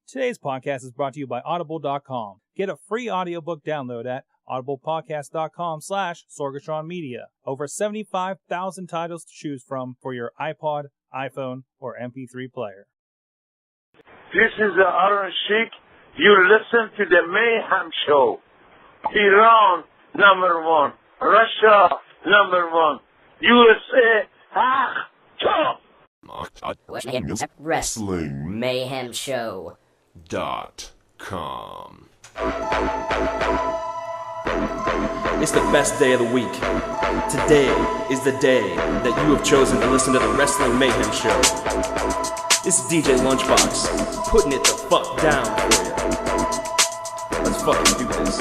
Today's podcast is brought to you by Audible.com. Get a free audiobook download at audiblepodcast.com/Sorgatron Media. Over 75,000 titles to choose from for your iPod, iPhone, or MP3 player. This is the Iron Sheik. You listen to the Mayhem Show. Iran, #1. Russia, #1. USA, top. Wrestling Mayhem Show. .com. It's the best day of the week. Today is the day that you have chosen to listen to the Wrestling Mayhem Show. This is DJLunchbox, putting it the fuck down for you. Let's fucking do this.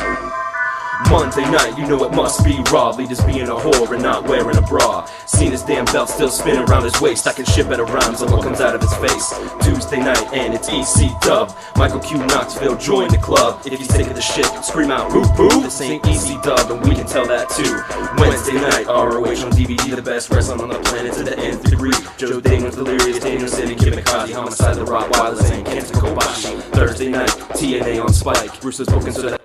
Monday night, you know it must be raw. Leaders being a whore and not wearing a bra. Cena's damn belt still spinning around his waist. I can ship at a rhymes on what comes out of his face. Tuesday night and it's EC Dub. Michael Q Knoxville join the club. If he's sick of the shit, scream out boo boo. This ain't EC Dub and we can tell that too. Wednesday night, ROH on DVD, the best wrestling on the planet to the nth degree. Joe Damon's delirious, Daniel City, Kid McCarthy, Homicide, the Rottweilers, and Kenta Kobashi. Thursday night, TNA on Spike. Bruce is spoken so that.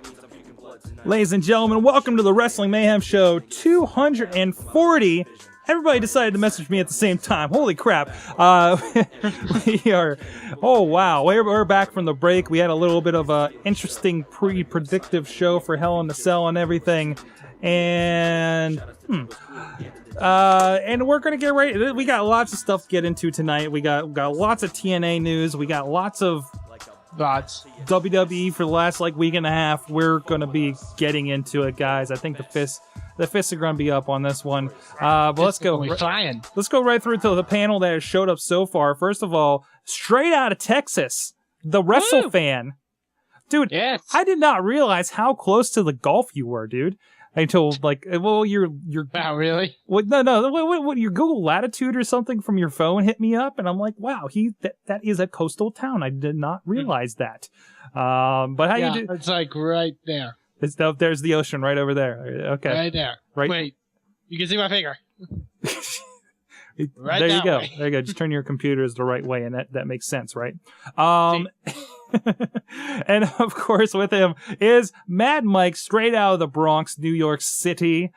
Ladies and gentlemen, welcome to the Wrestling Mayhem Show 240. Everybody decided to message me at the same time. Holy crap. We are, oh wow, we're back from the break. We had a little bit of a interesting predictive show for Hell in the Cell and everything. And we're going to get ready. We got lots of stuff to get into tonight. We got lots of TNA news. We got lots of WWE for the last week and a half. We're gonna be getting into it, guys. I think the fists are gonna be up on this one. But let's go. Let's go right through to the panel that has showed up so far. First of all, straight out of Texas, the Wrestle Fan, dude. Yes. I did not realize how close to the Gulf you were, dude. Until you're wow, really? What your Google latitude or something from your phone hit me up, and I'm like, wow, that is a coastal town. I did not realize that. But how you do? It's like right there. There's the ocean right over there. Okay, right there. Right. Wait, you can see my finger. Right there you go. Way. There you go. Just turn your computers the right way, and that makes sense, right? And of course, with him is Mad Mike, straight out of the Bronx, New York City,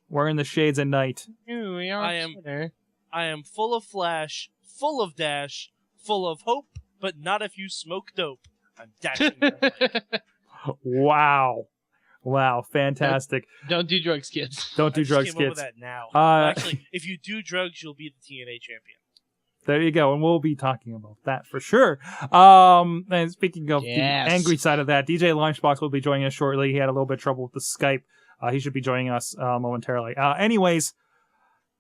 wearing the shades at night. I am full of flash, full of dash, full of hope, but not if you smoke dope. I'm dashing. Wow, fantastic. Don't do drugs, kids. Don't do drugs, kids. Up with that now. Actually, if you do drugs, you'll be the TNA champion. There you go, and we'll be talking about that for sure. And speaking of the angry side of that, DJLunchbox will be joining us shortly. He had a little bit of trouble with the Skype. He should be joining us momentarily. Anyways,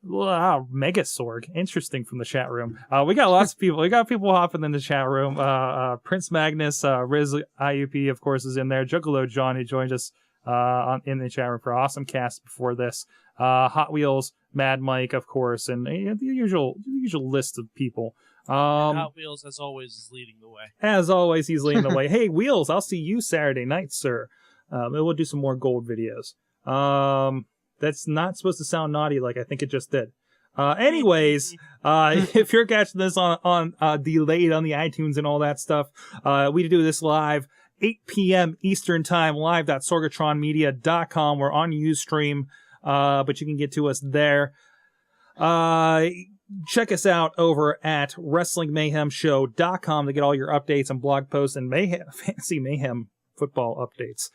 Megasorg, interesting from the chat room. We got lots of people. We got people hopping in the chat room. Prince Magnus, Riz IUP, of course, is in there. Juggalo John, who joined us in the chat room for Awesome Cast before this. Hot Wheels, Mad Mike, of course, and the usual list of people. Hot Wheels, as always, is leading the way. As always, he's leading the way. Hey, Wheels, I'll see you Saturday night, sir. We'll do some more gold videos. That's not supposed to sound naughty like I think it just did. Anyways, if you're catching this on delayed on the iTunes and all that stuff, we do this live 8 p.m. Eastern Time, live.sorgatronmedia.com. We're on Ustream. But you can get to us there. Check us out over at WrestlingMayhemShow.com to get all your updates and blog posts and fancy Mayhem football updates.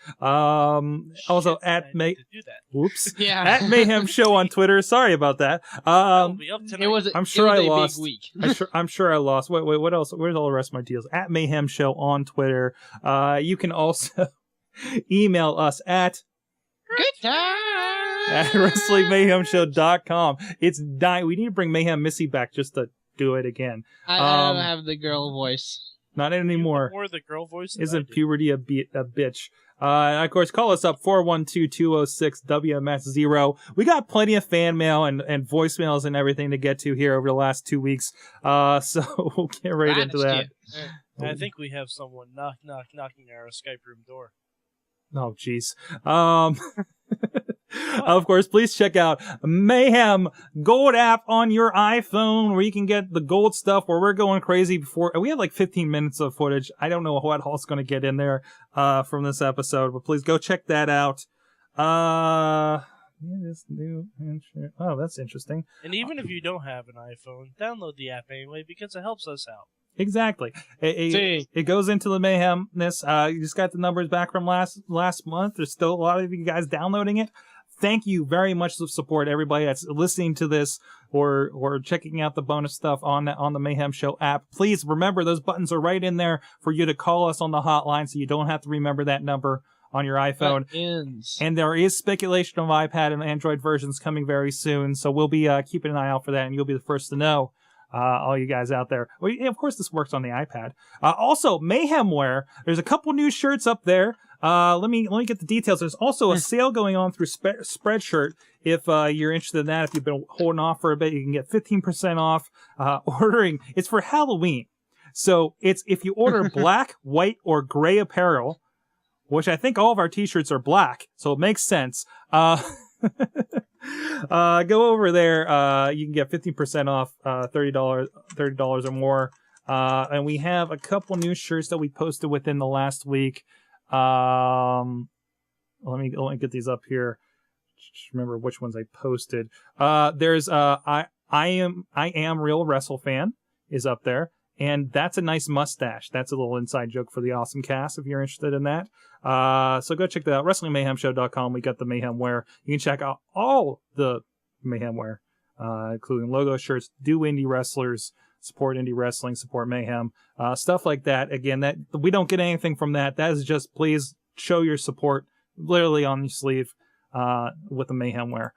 Also at at Mayhem Show on Twitter. Sorry about that. I'm sure I lost. I'm sure I lost. Wait, what else? Where's all the rest of my deals? At Mayhem Show on Twitter. You can also email us at WrestlingMayhemShow.com. It's dying. We need to bring Mayhem Missy back just to do it again. I don't have the girl voice. Not anymore. More the girl voice. Isn't puberty a bitch? And of course, call us up 412-206-WMS0. We got plenty of fan mail and voicemails and everything to get to here over the last 2 weeks. So we'll get right into that. I think we have someone knocking our Skype room door. Oh, jeez. Of course, please check out Mayhem Gold app on your iPhone where you can get the gold stuff where we're going crazy before. We have like 15 minutes of footage. I don't know what all's going to get in there from this episode, but please go check that out. Oh, that's interesting. And even if you don't have an iPhone, download the app anyway because it helps us out. Exactly. It goes into the mayhemness. You just got the numbers back from last month. There's still a lot of you guys downloading it. Thank you very much for the support, everybody that's listening to this or checking out the bonus stuff on the Mayhem Show app. Please remember those buttons are right in there for you to call us on the hotline, so you don't have to remember that number on your iPhone. And there is speculation of iPad and Android versions coming very soon, so we'll be keeping an eye out for that, and you'll be the first to know. All you guys out there. Well, of course, this works on the iPad. Also, Mayhem Wear. There's a couple new shirts up there. Let me get the details. There's also a sale going on through Spreadshirt. If you're interested in that, if you've been holding off for a bit, you can get 15% off ordering. It's for Halloween. So it's if you order black, white, or gray apparel, which I think all of our t-shirts are black, so it makes sense. Go over there. You can get 15% off, $30 or more. And we have a couple new shirts that we posted within the last week. Let me get these up here. Just remember which ones I posted. There's I am Real Wrestle Fan is up there. And that's a nice mustache. That's a little inside joke for the awesome cast if you're interested in that. So go check that out. WrestlingMayhemShow.com. We got the Mayhem wear. You can check out all the Mayhem wear, including logo shirts, do indie wrestlers, support indie wrestling, support Mayhem, stuff like that. Again, that we don't get anything from that. That is just please show your support literally on your sleeve with the Mayhem wear.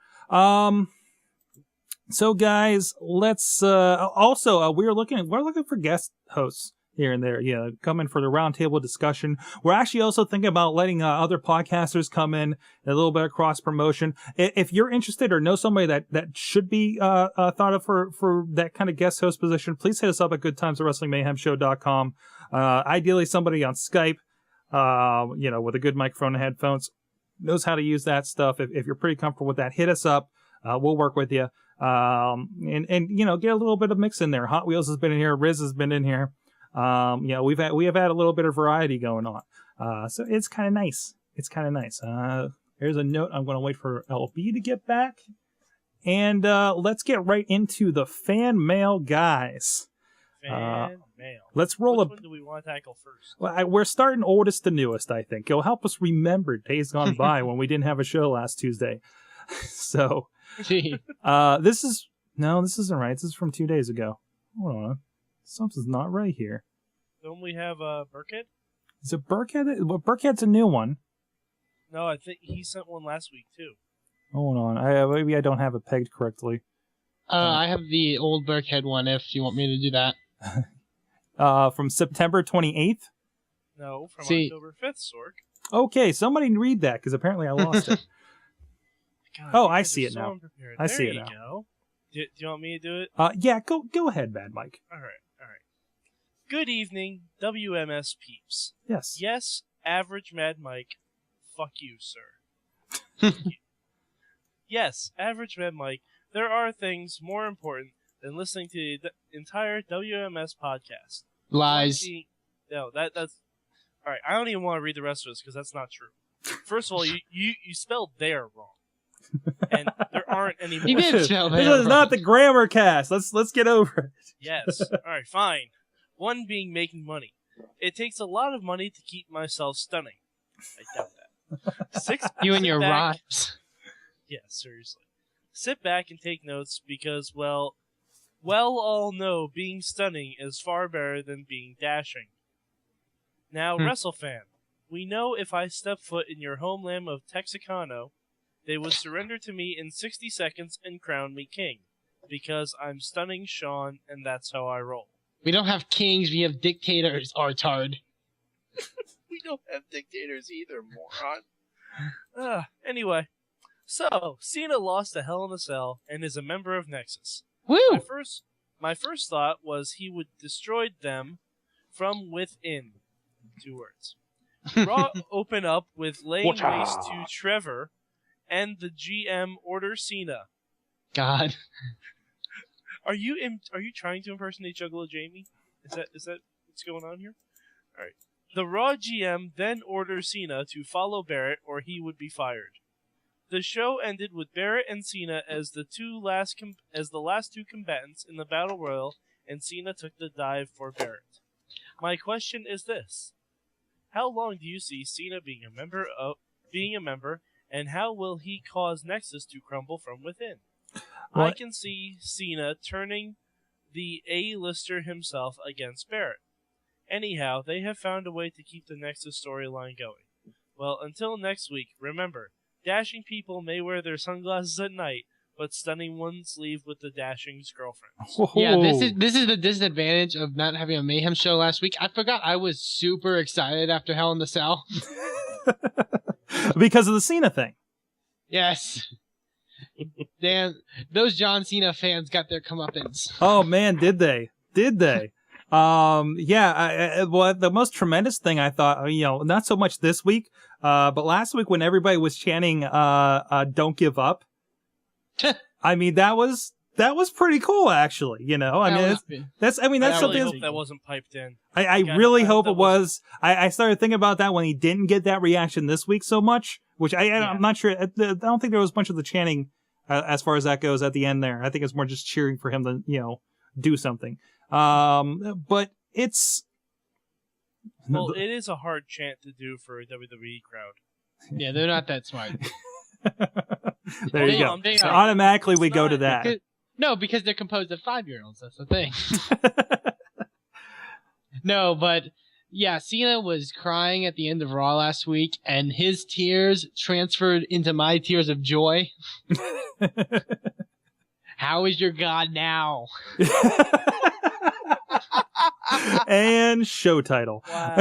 So guys, let's also we're looking for guest hosts here and there, come in for the roundtable discussion. We're actually also thinking about letting other podcasters come in, a little bit of cross promotion. If you're interested or know somebody that should be thought of for that kind of guest host position, please hit us up at goodtimeswrestlingmayhemshow.com. Ideally somebody on Skype, with a good microphone and headphones, knows how to use that stuff. If you're pretty comfortable with that, hit us up. We'll work with you. And get a little bit of mix in there. Hot Wheels has been in here. Riz has been in here. We have had a little bit of variety going on. So it's kind of nice. Here's a note. I'm going to wait for LB to get back. And, let's get right into the fan mail, guys. Fan mail. Let's roll Which one do we want to tackle first? Well, we're starting oldest to newest, I think. It'll help us remember days gone by when we didn't have a show last Tuesday. So, this isn't right. This is from 2 days ago. Hold on. Something's not right here. Don't we have Burkhead? Is it Burkhead? Well, Burkhead's a new one. No, I think he sent one last week, too. Hold on. Maybe I don't have it pegged correctly. I have the old Burkhead one if you want me to do that. From September 28th? No, from October 5th, Sork. Okay, somebody read that, because apparently I lost it. God, I see it now. I see it now. Go. Do you want me to do it? Yeah, go ahead, Bad Mike. All right. Good evening, WMS peeps. Yes. Yes, average Mad Mike. Fuck you, sir. Fuck you. Yes, average Mad Mike. There are things more important than listening to the entire WMS podcast. Lies. No, that's all right. I don't even want to read the rest of this because that's not true. First of all, you spelled "there" wrong. And there aren't any more. He did spell that. This is not the grammar cast. Let's get over it. Yes. All right, fine. One being making money. It takes a lot of money to keep myself stunning. I doubt that. You and your back, rhymes. Yeah, seriously. Sit back and take notes because, well, all know being stunning is far better than being dashing. Now, WrestleFan, we know if I step foot in your homeland of Texicano, they would surrender to me in 60 seconds and crown me king. Because I'm stunning Sean, and that's how I roll. We don't have kings, we have dictators, Artard. We don't have dictators either, moron. Anyway, so, Cena lost to Hell in a Cell and is a member of Nexus. Woo! My first thought was he would destroy them from within. 2 words. Raw open up with laying waste to Trevor and the GM order Cena. God. Are you trying to impersonate Juggalo Jamie? Is that what's going on here? All right. The Raw GM then orders Cena to follow Barrett, or he would be fired. The show ended with Barrett and Cena as the last two combatants in the Battle Royal, and Cena took the dive for Barrett. My question is this: how long do you see Cena being a member, and how will he cause Nexus to crumble from within? What? I can see Cena turning the A-lister himself against Barrett. Anyhow, they have found a way to keep the Nexus storyline going. Well, until next week, remember, dashing people may wear their sunglasses at night, but stunning ones leave with the dashing's girlfriends. Yeah, this is the disadvantage of not having a Mayhem show last week. I forgot I was super excited after Hell in the Cell. Because of the Cena thing. Yes. Damn, those John Cena fans got their comeuppance. Oh man, did they? Did they? Well, the most tremendous thing I thought, not so much this week, but last week when everybody was chanting, "Don't give up." I mean, that was pretty cool, actually. That's I really something. hope that wasn't piped in. I really hope it was. I started thinking about that when he didn't get that reaction this week so much, which I'm not sure. I don't think there was much of the chanting as far as that goes at the end there. I think it's more just cheering for him to, do something. But it's... Well, it is a hard chant to do for a WWE crowd. Yeah, they're not that smart. There you go. So automatically we go to that. Because they're composed of 5-year-olds. That's the thing. No, but yeah, Cena was crying at the end of Raw last week, and his tears transferred into my tears of joy. How is your God now? And show title. Wow.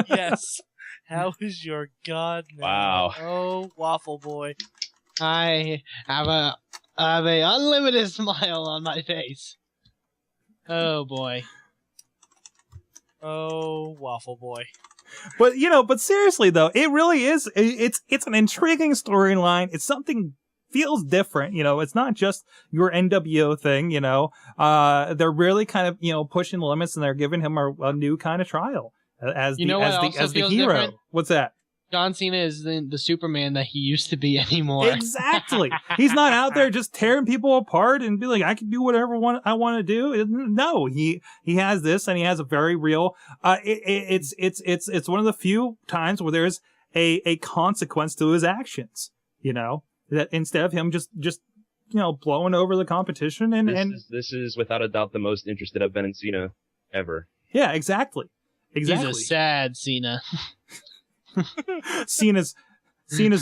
Yes. How is your God now? Wow. Oh, Waffle Boy. I have a unlimited smile on my face. Oh boy. Oh, Waffle Boy. But seriously though, it really is. It's an intriguing storyline. It's something feels different. It's not just your NWO thing. They're really kind of pushing the limits, and they're giving him a new kind of trial as the hero. Different? What's that? John Cena is the Superman that he used to be anymore. Exactly. He's not out there just tearing people apart and be like, I can do whatever I want to do. No, he has this, and he has a very real. It's one of the few times where there's a consequence to his actions. That instead of him just blowing over the competition this is without a doubt the most interested I've been in Cena ever. Yeah, exactly. He's a sad Cena. Cena's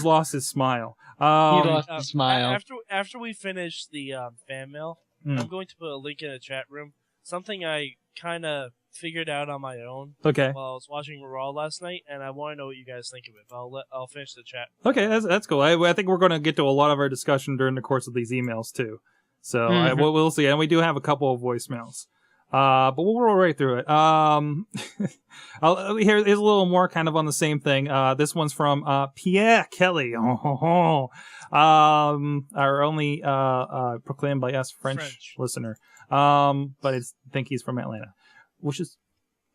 lost his smile. He lost his smile. After we finish the fan mail, I'm going to put a link in the chat room. Something I kind of figured out on my own. Okay. While I was watching Raw last night, and I want to know what you guys think of it. But I'll finish the chat. Okay, that's cool. I think we're going to get to a lot of our discussion during the course of these emails too. So we'll see, and we do have a couple of voicemails. But we'll roll right through it. Here's a little more kind of on the same thing. This one's from Pierre Kelly. Our only proclaimed by us French listener. But I think he's from Atlanta, which is,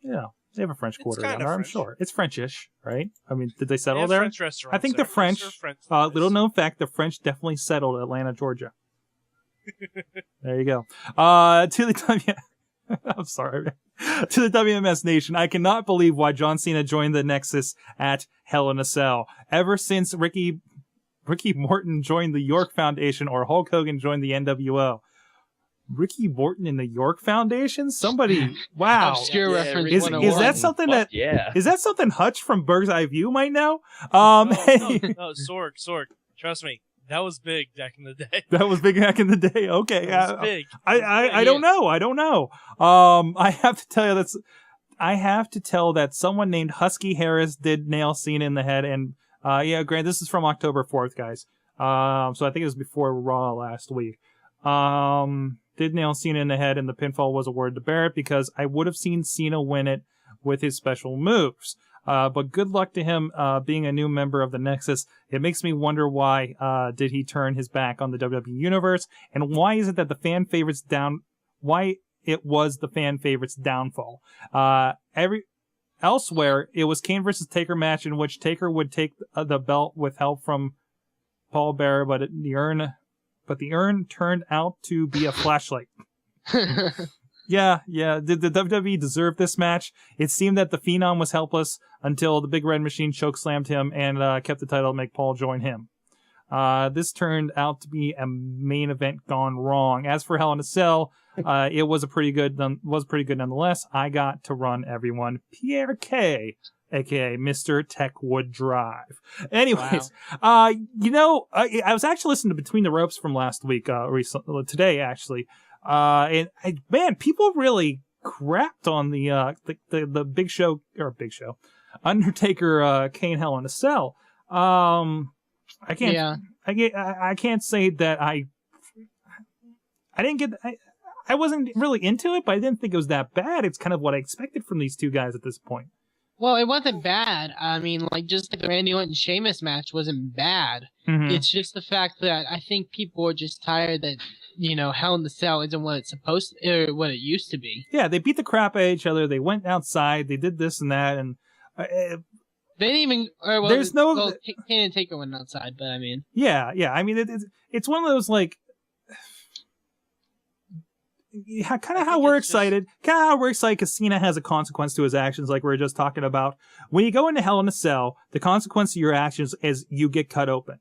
they have a French quarter down there, I'm sure. It's Frenchish, right? I mean, did they settle there? French restaurants. I think the French. Little known fact: the French definitely settled Atlanta, Georgia. There you go. To the I'm sorry. To the WMS Nation, I cannot believe why John Cena joined the Nexus at Hell in a Cell. Ever since Ricky Morton joined the York Foundation or Hulk Hogan joined the NWO. Ricky Morton in the York Foundation? Somebody, wow. Obscure reference. Is that something is that something Hutch from Bird's Eye View might know? No, Sorg. Trust me. That was big back in the day. That was big back in the day. Okay. That was big. I don't know. I have to tell that someone named Husky Harris did nail Cena in the head. And, Grant, this is from October 4th, guys. So I think it was before Raw last week. Did nail Cena in the head, and the pinfall was awarded to Barrett because I would have seen Cena win it with his special moves. But good luck to him being a new member of the Nexus. It makes me wonder why did he turn his back on the WWE Universe, and why is it that the fan favorites why it was the fan favorites downfall. Elsewhere, it was Kane versus Taker match in which Taker would take the belt with help from Paul Bearer, but the urn turned out to be a flashlight. Yeah. Did the WWE deserve this match? It seemed that the Phenom was helpless until the Big Red Machine chokeslammed him and kept the title to make Paul join him. This turned out to be a main event gone wrong. As for Hell in a Cell, it was pretty good nonetheless. I got to run everyone. Pierre K, aka Mr. Techwood Drive. Anyways, wow. I was actually listening to Between the Ropes from last week, today actually. And people really crapped on the Big Show, Undertaker, Kane Hell in a Cell. I can't say that I wasn't really into it, but I didn't think it was that bad. It's kind of what I expected from these two guys at this point. Well, it wasn't bad. I mean, just like the Randy Orton and Sheamus match wasn't bad. Mm-hmm. It's just the fact that I think people are just tired that, Hell in the Cell isn't what it's what it used to be. Yeah, they beat the crap out of each other. They went outside. They did this and that, and they didn't even. Kane and Taker went outside, but I mean. Yeah. I mean, it's one of those kind of how we're excited because Cena has a consequence to his actions, like we were just talking about. When you go into Hell in a Cell, the consequence of your actions is you get cut open.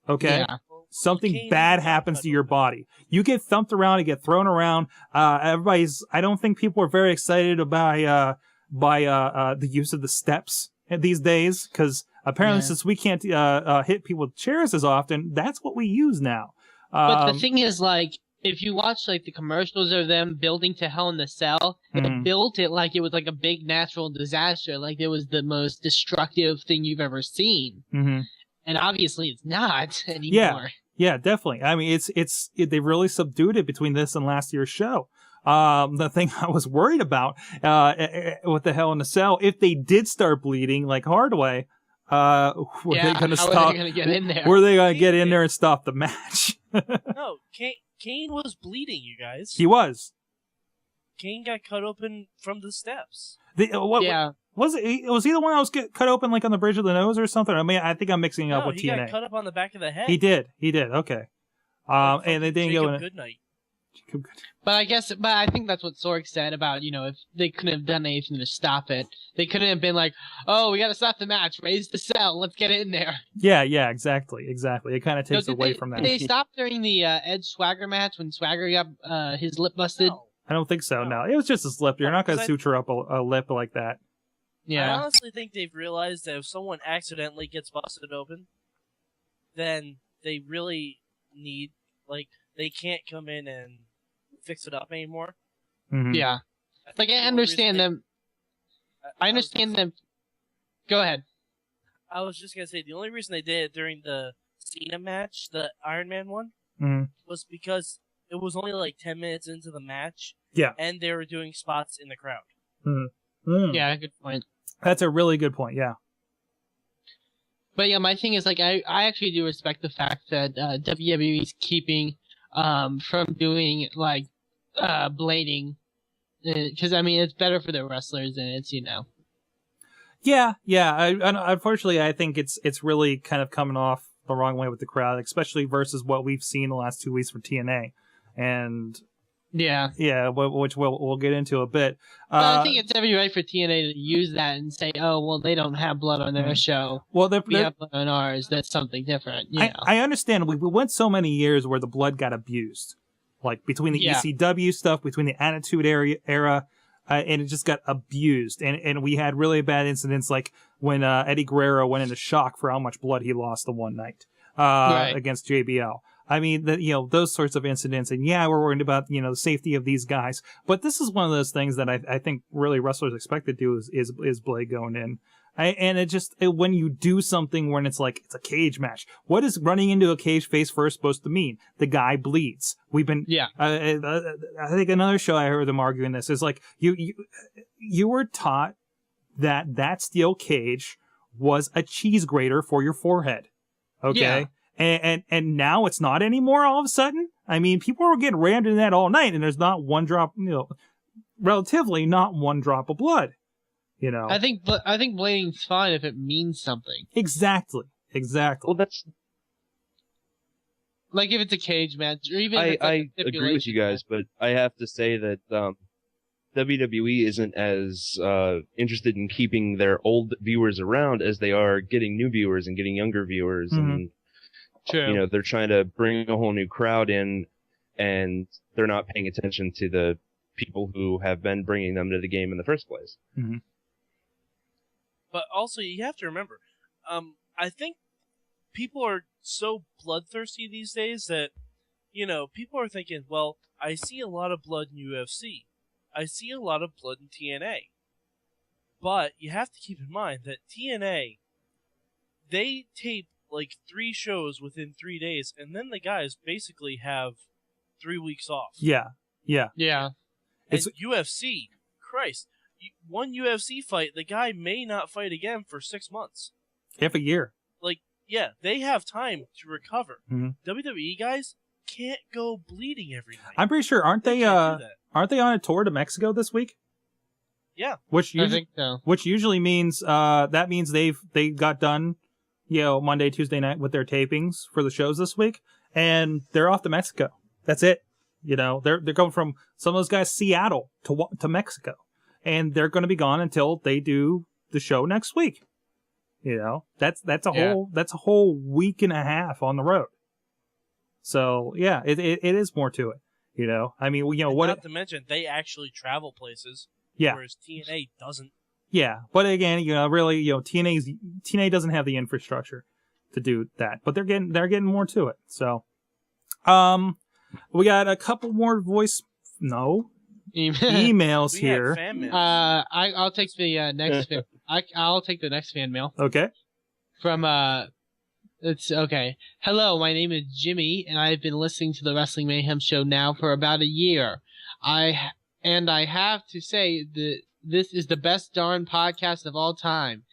Okay? Yeah. Something bad happens to your body. You get thumped around, you get thrown around. I don't think people are very excited by the use of the steps these days, because apparently since we can't hit people with chairs as often, that's what we use now. But the thing is, if you watch the commercials of them building to Hell in the Cell, they built it like it was a big natural disaster, like it was the most destructive thing you've ever seen. Mm-hmm. And obviously it's not anymore. Yeah, definitely. I mean, they really subdued it between this and last year's show. The thing I was worried about with the Hell in the Cell, if they did start bleeding like Hardway, were they going to stop? Were they going to get in there and stop the match? No, Kane was bleeding, you guys. He was. Kane got cut open from the steps. Was he the one that was cut open on the bridge of the nose or something? I mean, I think I'm mixing it up with TNA. He got cut up on the back of the head. He did. Okay. And they didn't go in. Good night. But I think that's what Sorg said about, if they couldn't have done anything to stop it. They couldn't have been oh, we got to stop the match, raise the cell, let's get in there. Yeah, exactly. It kind of takes away from that. Did they stop during the Edge Swagger match when Swagger got his lip busted? No. I don't think so, no. It was just his lip. You're not going to suture up a lip like that. Yeah. I honestly think they've realized that if someone accidentally gets busted open, then they really need, they can't come in and fix it up anymore. Mm-hmm. Yeah. I understand them. I understand them. Go ahead. I was just going to say, the only reason they did it during the Cena match, the Iron Man one, was because it was only 10 minutes into the match. Yeah. And they were doing spots in the crowd. Mm-hmm. Mm. Yeah, good point. That's a really good point, yeah. But yeah, my thing is, I actually do respect the fact that WWE's keeping from doing, blading. Because, I mean, it's better for the wrestlers and it's, Yeah. Unfortunately, I think it's really kind of coming off the wrong way with the crowd, especially versus what we've seen the last 2 weeks for TNA. And... Yeah, which we'll get into a bit. But I think it's every right for TNA to use that and say, "Oh, well, they don't have blood on their show. Well, we have blood on ours. That's something different." I understand. We went so many years where the blood got abused, between the ECW stuff, between the Attitude Era, and it just got abused. And we had really bad incidents, like when Eddie Guerrero went into shock for how much blood he lost the one night against JBL. I mean, those sorts of incidents, and we're worried about, the safety of these guys. But this is one of those things that I think really wrestlers expect to do is blade going in. And when you do something when it's it's a cage match, what is running into a cage face first supposed to mean? The guy bleeds. We've been, I think another show I heard them arguing this is you were taught that steel cage was a cheese grater for your forehead. Okay? Yeah. And now it's not anymore all of a sudden? I mean, people were getting rammed in that all night, and there's not one drop, relatively not one drop of blood. I think blading's fine if it means something. Exactly. Well, that's. Like if it's a cage match, or even if it's I agree with you guys, but I have to say that WWE isn't as interested in keeping their old viewers around as they are getting new viewers and getting younger viewers. Mm-hmm. And True. they're trying to bring a whole new crowd in, and they're not paying attention to the people who have been bringing them to the game in the first place. Mm-hmm. But also, you have to remember, I think people are so bloodthirsty these days that, people are thinking, well, I see a lot of blood in UFC. I see a lot of blood in TNA. But you have to keep in mind that TNA, they tape like 3 shows within 3 days, and then the guys basically have 3 weeks off. Yeah. And UFC, Christ, one UFC fight, the guy may not fight again for 6 months. Half a year. Yeah, they have time to recover. Mm-hmm. WWE guys can't go bleeding every night. I'm pretty sure, aren't they on a tour to Mexico this week? Yeah. I think so. Which usually means that means they got done, Monday, Tuesday night with their tapings for the shows this week, and they're off to Mexico. That's it. They're going from some of those guys Seattle to Mexico, and they're going to be gone until they do the show next week. That's a whole week and a half on the road. So yeah, it is more to it. I mean, not to mention they actually travel places. Yeah. Whereas TNA doesn't. Yeah, but again, really, TNA doesn't have the infrastructure to do that, but they're getting more to it. So, we got a couple more emails We here. had fan mail. I'll take the next. I'll take the next fan mail. Okay. From it's okay. Hello, my name is Jimmy, and I've been listening to the Wrestling Mayhem show now for about a year. I have to say that this is the best darn podcast of all time.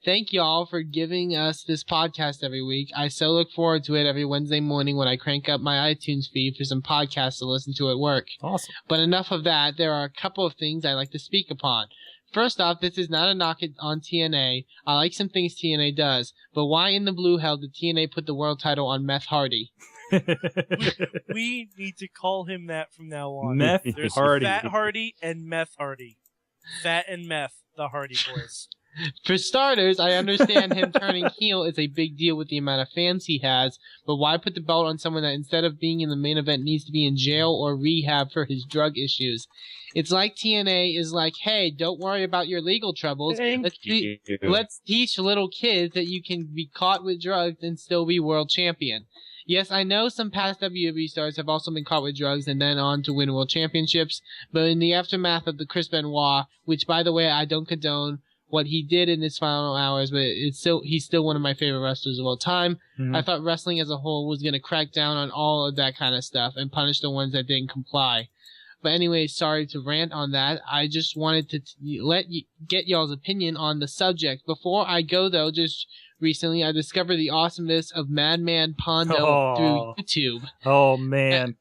Thank y'all for giving us this podcast every week. I so look forward to it every Wednesday morning when I crank up my iTunes feed for some podcasts to listen to at work. Awesome. But enough of that. There are a couple of things I'd like to speak upon. First off, this is not a knock on TNA. I like some things TNA does, but why in the blue hell did TNA put the world title on Meth Hardy? We need to call him that from now on. There's Hardy. Fat Hardy and Meth Hardy. Fat and Meth, the Hardy Boys. For starters, I understand him turning heel is a big deal with the amount of fans he has, but why put the belt on someone that instead of being in the main event needs to be in jail or rehab for his drug issues? It's like TNA is like, hey, don't worry about your legal troubles. Let's teach little kids that you can be caught with drugs and still be world champion. Yes, I know some past WWE stars have also been caught with drugs and then on to win world championships, but in the aftermath of the Chris Benoit, which by the way I don't condone what he did in his final hours, but he's still one of my favorite wrestlers of all time. Mm-hmm. I thought wrestling as a whole was going to crack down on all of that kind of stuff and punish the ones that didn't comply. But anyway, sorry to rant on that. I just wanted to get y'all's opinion on the subject. Before I go, though, just recently I discovered the awesomeness of Madman Pondo through YouTube. Oh, man.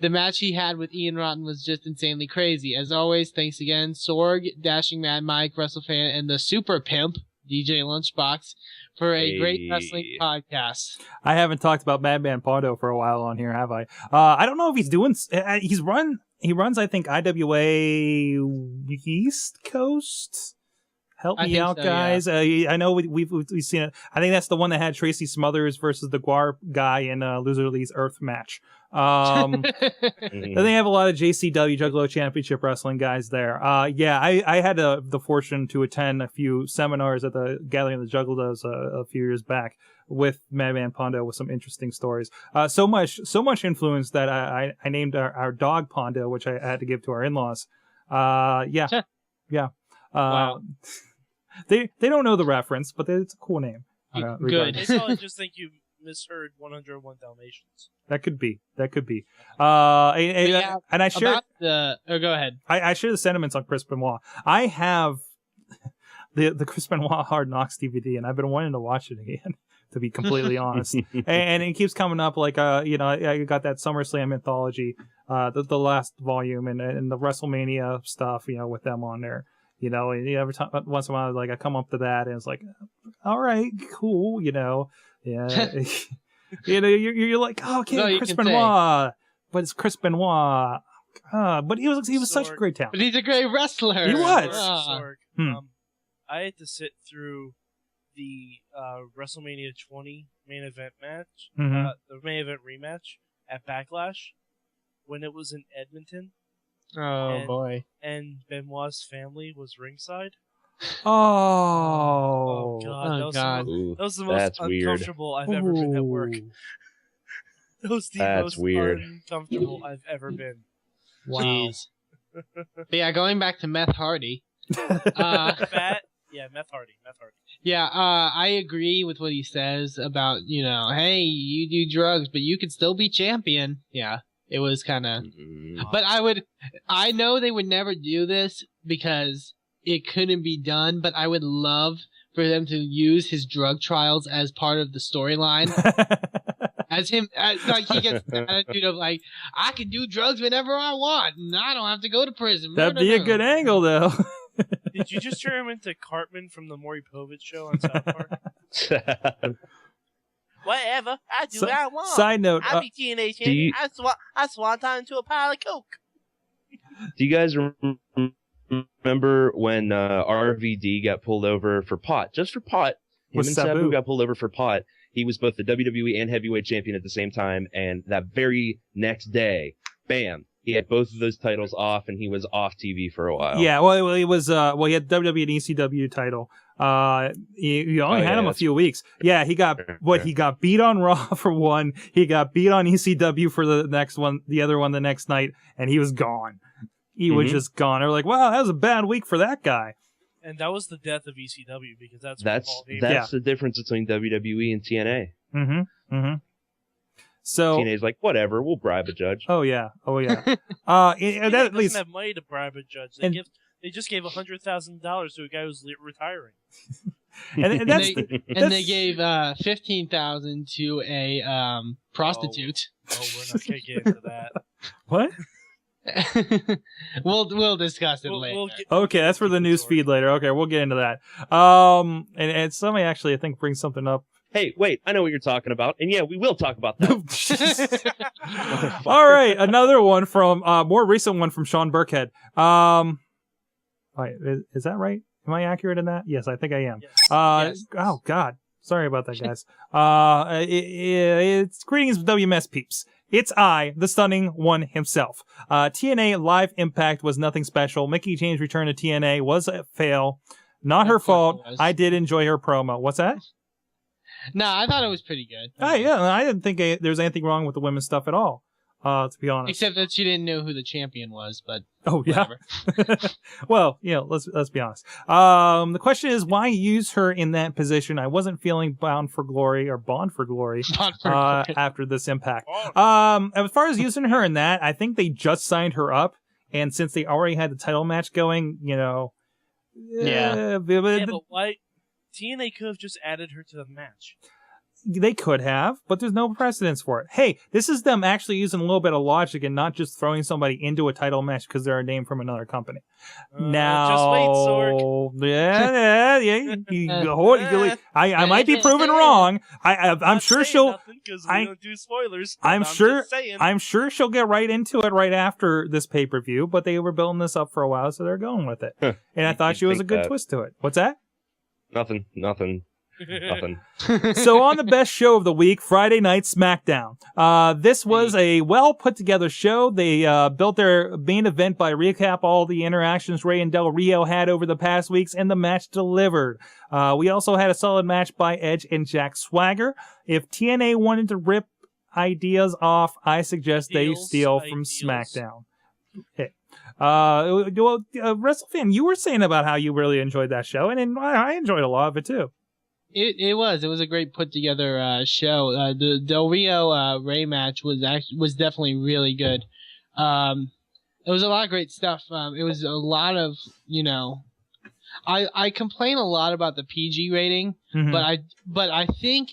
The match he had with Ian Rotten was just insanely crazy. As always, thanks again, Sorg, Dashing Mad Mike, WrestleFan, and the Super Pimp, DJ Lunchbox, for a great wrestling podcast. I haven't talked about Madman Pondo for a while on here, have I? I don't know if he's doing... He runs, I think, IWA East Coast? Help me out, so, guys. Yeah. I know we've seen it. I think that's the one that had Tracy Smothers versus the Guar guy in Loser Lee's Earth match. They have a lot of JCW Juggalo Championship Wrestling guys there. I had the fortune to attend a few seminars at the Gathering of the Juggalos a few years back with Madman Pondo with some interesting stories. So much influence that I named our dog Pondo, which I had to give to our in-laws. Yeah. Wow. They don't know the reference, but it's a cool name. Good. They probably just think you misheard 101 Dalmatians. That could be. And I share. Go ahead. I share the sentiments on Chris Benoit. I have the Chris Benoit Hard Knocks DVD, and I've been wanting to watch it again. To be completely honest, and it keeps coming up like you know, I got that SummerSlam anthology, the last volume, and the WrestleMania stuff, you know, with them on there, you know, and every time once in a while, like I come up to that, and it's like, all right, cool, you know, yeah, you know, you're like, oh, okay, No, Chris Benoit, but it's Chris Benoit, but he was such a great talent. But he's a great wrestler. He was. Sorg, I had to sit through the WrestleMania 20 main event match, the main event rematch at Backlash when it was in Edmonton. Oh boy! And Benoit's family was ringside. Oh God! God! That was the most uncomfortable I've ever been at work. That was the most uncomfortable I've ever been. Wow. Jeez. But yeah, going back to Meth Hardy. Yeah, Meth Hardy. Yeah, I agree with what he says about, you know, hey, you do drugs, but you could still be champion. Yeah, it was kind of... But I know they would never do this because it couldn't be done, but I would love for them to use his drug trials as part of the storyline. Like he gets the attitude of like, I can do drugs whenever I want, and I don't have to go to prison. That'd be a good angle, though. Did you just turn him into Cartman from the Maury Povich show on South Park? Whatever, I do what I want. Side note, I be TNA champion. I swan time into a pile of coke. Do you guys remember when RVD got pulled over for pot? Just for pot. Him and Sabu got pulled over for pot. He was both the WWE and heavyweight champion at the same time, and that very next day, bam, he had both of those titles off, and he was off TV for a while. Yeah, well, he was. Well, he had WWE and ECW title. He only had him a few weeks. Yeah, he got he got beat on Raw for one. He got beat on ECW for the next one, the other one the next night, and he was gone. He was just gone. They're like, wow, that was a bad week for that guy. And that was the death of ECW because that's the difference between WWE and TNA. So TNA's like, whatever, we'll bribe a judge. Oh yeah. That at least doesn't have money to bribe a judge. They just gave $100,000 to a guy who's retiring. and they gave $15,000 to a prostitute. Oh, we're not gonna get into that. What? We'll discuss it later. Okay, that's for the news feed later. Okay, we'll get into that. And somebody actually I think brings something up. Hey, wait, I know what you're talking about, and yeah, we will talk about that. All right, another one from more recent one from Sean Burkhead. Wait, is that right? Am I accurate in that? Yes, I think I am. Yes. Oh God, sorry about that, guys. It's greetings, WMS peeps. It's I, the stunning one himself. TNA Live Impact was nothing special. Mickey James' return to TNA was a fail. Not her fault. I did enjoy her promo. What's that? No, I thought it was pretty good. Yeah, I didn't think there was anything wrong with the women's stuff at all, to be honest. Except that she didn't know who the champion was, but whatever. Well, let's be honest. The question is, why use her in that position? I wasn't feeling Bond for Glory after this Impact. As far as using her in that, I think they just signed her up, and since they already had the title match going, but why? TNA could have just added her to the match. They could have, but there's no precedence for it. Hey, this is them actually using a little bit of logic and not just throwing somebody into a title match because they're a name from another company. Now, just wait, Sorg. I might be proven wrong. I'm sure she'll. Because we don't do spoilers. I'm sure she'll get right into it right after this pay-per-view. But they were building this up for a while, so they're going with it. And I thought she was a good twist to it. What's that? Nothing. So on the best show of the week, Friday Night SmackDown. This was a well put together show. They built their main event by recap all the interactions Rey and Del Rio had over the past weeks, and the match delivered. We also had a solid match by Edge and Jack Swagger. If TNA wanted to rip ideas off, I suggest they steal from SmackDown. Okay. WrestleFan, you were saying about how you really enjoyed that show, and I enjoyed a lot of it too. It was a great put together show. The Del Rio Ray match was definitely really good. It was a lot of great stuff. It was a lot of I complain a lot about the PG rating, but I think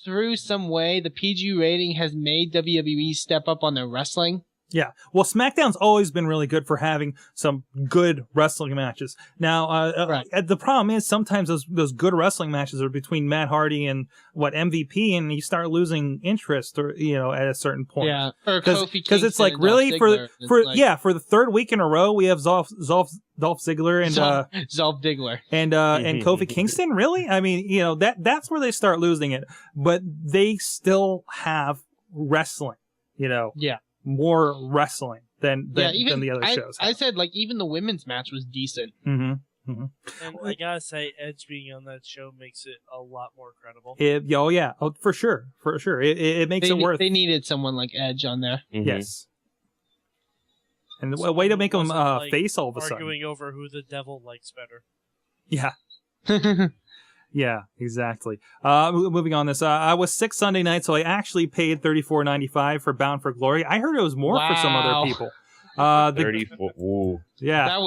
through some way the PG rating has made WWE step up on their wrestling. Yeah. Well, SmackDown's always been really good for having some good wrestling matches. Now, the problem is sometimes those good wrestling matches are between Matt Hardy and MVP, and you start losing interest, or at a certain point. Yeah. Because it's like really for the third week in a row we have Dolph Ziggler and Dolph Ziggler and Kofi Kingston. Really? I mean, that's where they start losing it. But they still have wrestling. Yeah. More wrestling than the other shows. I said even the women's match was decent. Mm-hmm. Mm-hmm. And I gotta say, Edge being on that show makes it a lot more credible. For sure. It makes it worth. They needed someone like Edge on there. Mm-hmm. Yes. And the way to make them face all of a sudden. Arguing over who the devil likes better. Yeah. Yeah, exactly. Moving on this. I was sick Sunday night, so I actually paid $34.95 for Bound for Glory. I heard it was more for some other people. 34. Ooh. Yeah. That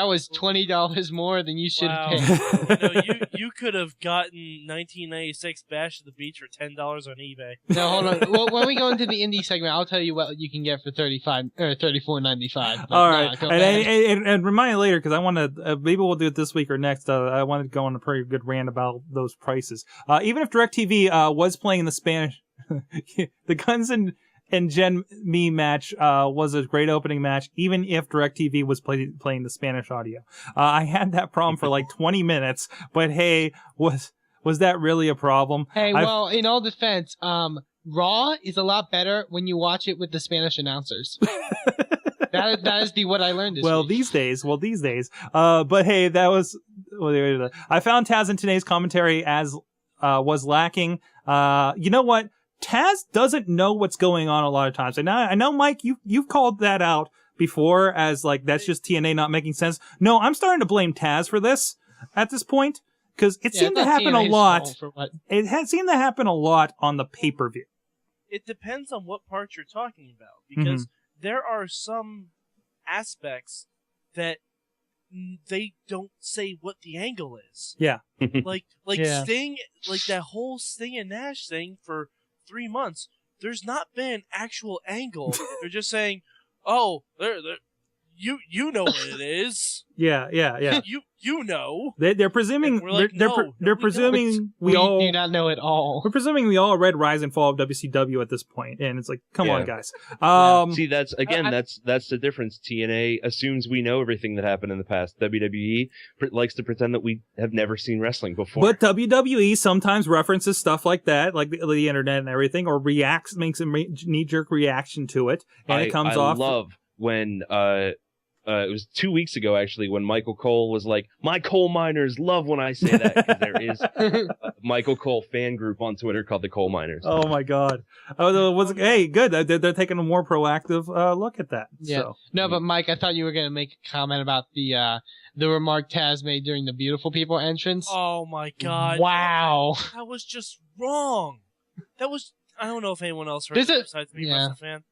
was $20 more than you should have paid. You could have gotten 1996 Bash at the Beach for $10 on eBay. No, hold on. Well, when we go into the indie segment, I'll tell you what you can get for $34.95. All right, and remind me later because I want to. Maybe we'll do it this week or next. I wanted to go on a pretty good rant about those prices. Even if DirecTV was playing the Spanish, the Guns and Jen Me match was a great opening match, even if DirecTV was playing the Spanish audio. I had that problem for like 20 minutes, but hey, was that really a problem? Hey, well, in all defense, Raw is a lot better when you watch it with the Spanish announcers. that is what I learned this week. These days. But hey, that was... I found Taz in today's commentary as was lacking. You know what? Taz doesn't know what's going on a lot of times. And I know, Mike, you've called that out before as like, that's just TNA not making sense. No, I'm starting to blame Taz for this at this point because it seemed to happen a lot. It seemed to happen a lot on the pay-per-view. It depends on what part you're talking about because there are some aspects that they don't say what the angle is. Yeah. like Sting, like that whole Sting and Nash thing for 3 months, there's not been an actual angle. They're just saying, "Oh, you know what it is." Yeah. You know. They're presuming they're presuming we all do not know it all. We're presuming we all read Rise and Fall of WCW at this point, and it's like, come on, guys. See, that's the difference. TNA assumes we know everything that happened in the past. WWE likes to pretend that we have never seen wrestling before. But WWE sometimes references stuff like that, like the internet and everything, or makes a knee-jerk reaction to it, and it comes off. I love when it was 2 weeks ago, actually, when Michael Cole was like, "My coal miners love when I say that." 'Cause there is a Michael Cole fan group on Twitter called the Coal Miners. Oh my God! Hey, good. They're taking a more proactive look at that. Yeah. So. No, but Mike, I thought you were going to make a comment about the remark Taz made during the Beautiful People entrance. Oh my God! Wow, that was just wrong. That was. I don't know if anyone else heard it besides me, as a fan.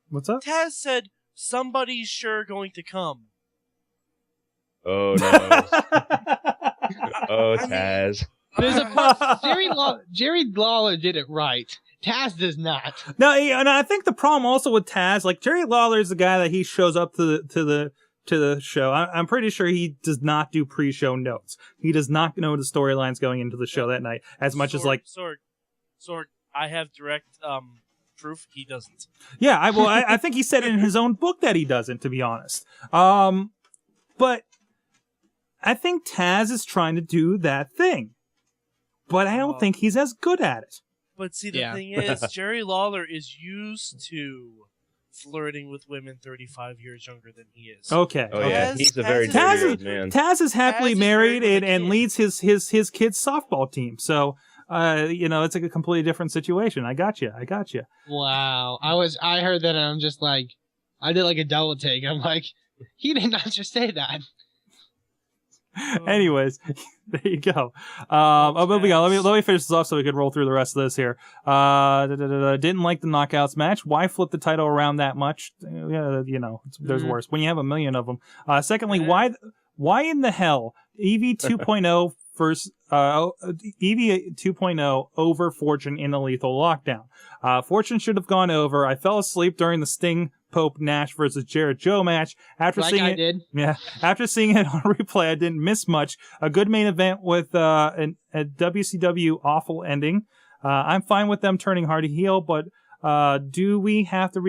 What's up? Taz said, "Somebody's sure going to come." Oh no! Oh, Taz. There's a Jerry Lawler did it right. Taz does not. No, and I think the problem also with Taz, like Jerry Lawler is the guy that he shows up to the show. I'm pretty sure he does not do pre-show notes. He does not know the storylines going into the show that night as much as like. Sorg, I have direct proof he doesn't. Yeah, I think he said in his own book that he doesn't, to be honest. But I think Taz is trying to do that thing, but I don't think he's as good at it. But see, the thing is, Jerry Lawler is used to flirting with women 35 years younger than he is. Okay. Oh yeah, he's a very dirty man. Taz is happily married and leads his kids' softball team. So. It's a completely different situation. I got you. Wow. I heard that and I'm just like, I did like a double take. I'm like, he did not just say that. Anyways, there you go. Moving on. Let me finish this off so we can roll through the rest of this here. Didn't like the knockouts match. Why flip the title around that much? There's worse. When you have a million of them. Secondly, why Why in the hell EV 2.0 versus EV 2.0 over Fortune in a lethal lockdown? Fortune should have gone over. I fell asleep during the Sting Pope Nash versus Jarrett Joe match. After seeing it on replay, I didn't miss much. A good main event with a WCW awful ending. I'm fine with them turning Hardy heel, but do we have to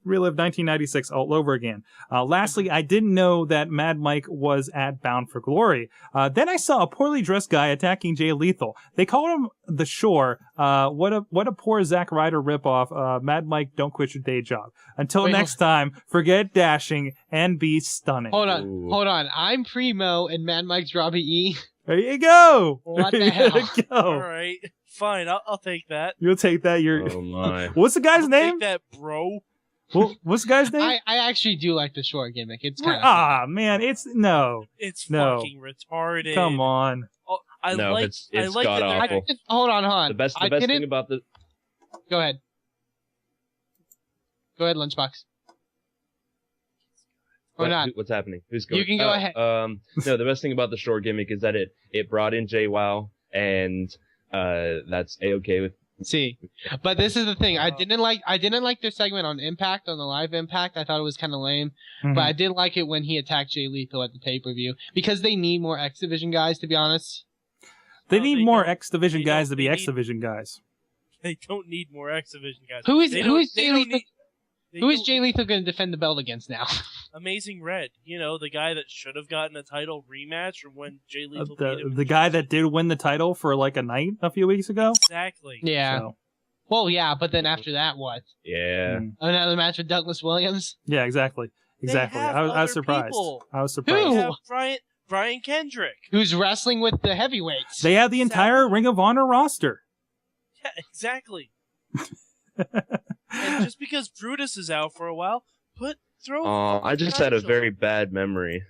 relive 1996 all over again? Lastly, I didn't know that Mad Mike was at Bound for Glory. Then I saw a poorly dressed guy attacking Jay Lethal. They called him The Shore. What a poor Zack Ryder ripoff. Mad Mike, don't quit your day job. Until next time, forget dashing and be stunning. Hold on. I'm Primo and Mad Mike's Robbie E. There you go. What the hell? All right, fine. I'll take that. You'll take that. Oh my. What's the guy's name? Take that, bro. What's the guy's name? I actually do like the short gimmick. It's kind of man, it's no. It's fucking retarded. Come on. Oh, it's like god that awful. Hold on. The best thing about the. Go ahead, Lunchbox. Or not? What's happening? Who's going? You can go ahead. No, the best thing about the short gimmick is that it brought in JWoww, and that's A-okay with. See, but this is the thing. I didn't like their segment on Impact, on the live Impact. I thought it was kind of lame, but I did like it when he attacked Jay Lethal at the pay-per-view because they need more X Division guys. To be honest, they need more X Division guys to be X Division guys. They don't need more X Division guys. Who is Jay Lethal going to defend the belt against now? Amazing Red, the guy that should have gotten a title rematch from when Jay Lethal beat him. The guy that did win the title for like a night a few weeks ago. Exactly. Yeah. So. Well, yeah, but then after that, what? Yeah. Another match with Douglas Williams. Yeah, exactly. I was surprised. People. I was surprised. They have Brian Kendrick, who's wrestling with the heavyweights. They have the entire Ring of Honor roster. Yeah, exactly. And just because Brutus is out for a while, I just had a very bad memory.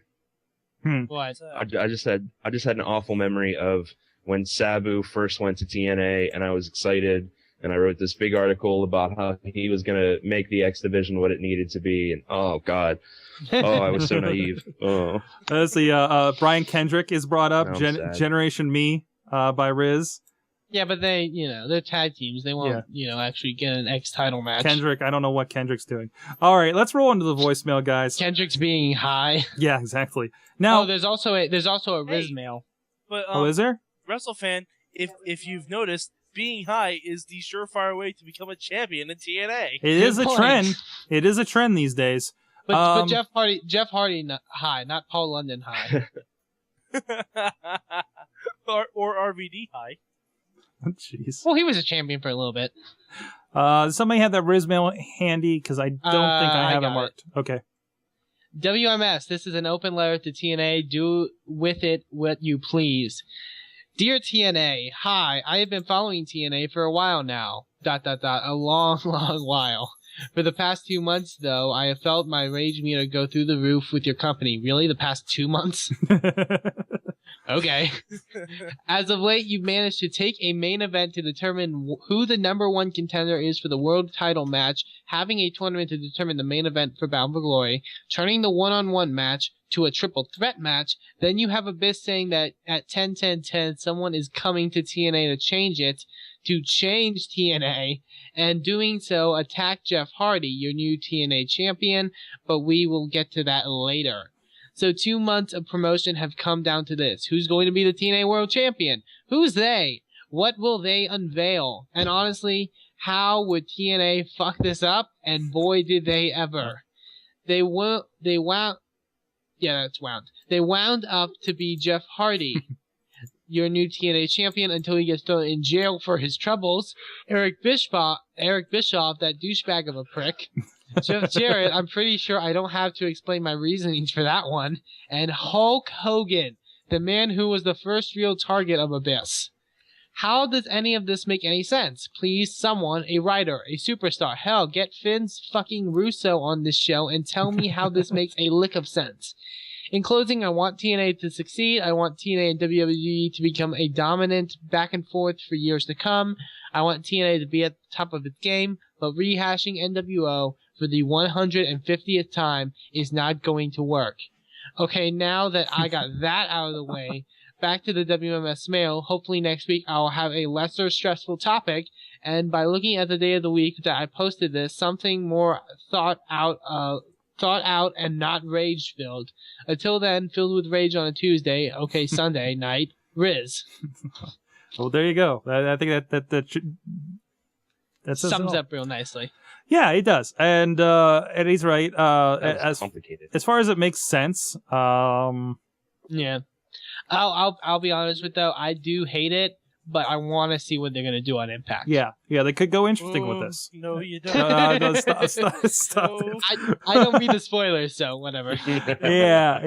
What? I just had an awful memory of when Sabu first went to TNA, and I was excited, and I wrote this big article about how he was gonna make the X Division what it needed to be, and oh god, I was so naive. Oh, let's see. Brian Kendrick is brought up. Generation Me by Riz. Yeah, but they, they're tag teams. They won't, actually get an X title match. Kendrick, I don't know what Kendrick's doing. All right, let's roll into the voicemail, guys. Kendrick's being high. Yeah, exactly. Now, there's also a Riz mail. But is there? WrestleFan, if you've noticed, being high is the surefire way to become a champion in TNA. It is a trend. It is a trend these days. But Jeff Hardy high, not Paul London high. or RVD high. Jeez. Well, he was a champion for a little bit. Somebody have that Riz mail handy because I don't think I have it marked. Okay. WMS, this is an open letter to TNA. Do with it what you please. Dear TNA, hi, I have been following TNA for a while now. ... A long, long while. For the past 2 months, though, I have felt my rage meter go through the roof with your company. Really? The past 2 months? Okay. As of late, you've managed to take a main event to determine who the #1 contender is for the world title match, having a tournament to determine the main event for Bound for Glory, turning the one-on-one match to a triple threat match. Then you have Abyss saying that at 10-10-10, someone is coming to TNA to change it, to change TNA, and doing so attack Jeff Hardy, your new TNA champion, but we will get to that later. So 2 months of promotion have come down to this. Who's going to be the TNA World Champion? Who's they? What will they unveil? And honestly, how would TNA fuck this up? And boy, did they ever. They wound up to be Jeff Hardy, your new TNA champion, until he gets thrown in jail for his troubles. Eric Bischoff, that douchebag of a prick. Jeff Jarrett, I'm pretty sure I don't have to explain my reasonings for that one. And Hulk Hogan, the man who was the first real target of Abyss. How does any of this make any sense? Please, someone, a writer, a superstar, hell, get Finn's fucking Russo on this show and tell me how this makes a lick of sense. In closing, I want TNA to succeed. I want TNA and WWE to become a dominant back and forth for years to come. I want TNA to be at the top of its game, but rehashing NWO for the 150th time is not going to work. Okay, now that I got that out of the way, back to the WMS mail. Hopefully next week I'll have a lesser stressful topic, and by looking at the day of the week that I posted this, something more thought out and not rage filled. Until then, filled with rage on a Tuesday. Okay, Sunday night, Riz. Well, there you go. I think that sums up real nicely. Yeah, it does, and he's right. As complicated. As far as it makes sense. Yeah, I'll be honest with though. I do hate it, but I want to see what they're gonna do on Impact. Yeah, they could go interesting with this. No, you don't. No, stop. No. I don't read the spoilers, so whatever. Yeah.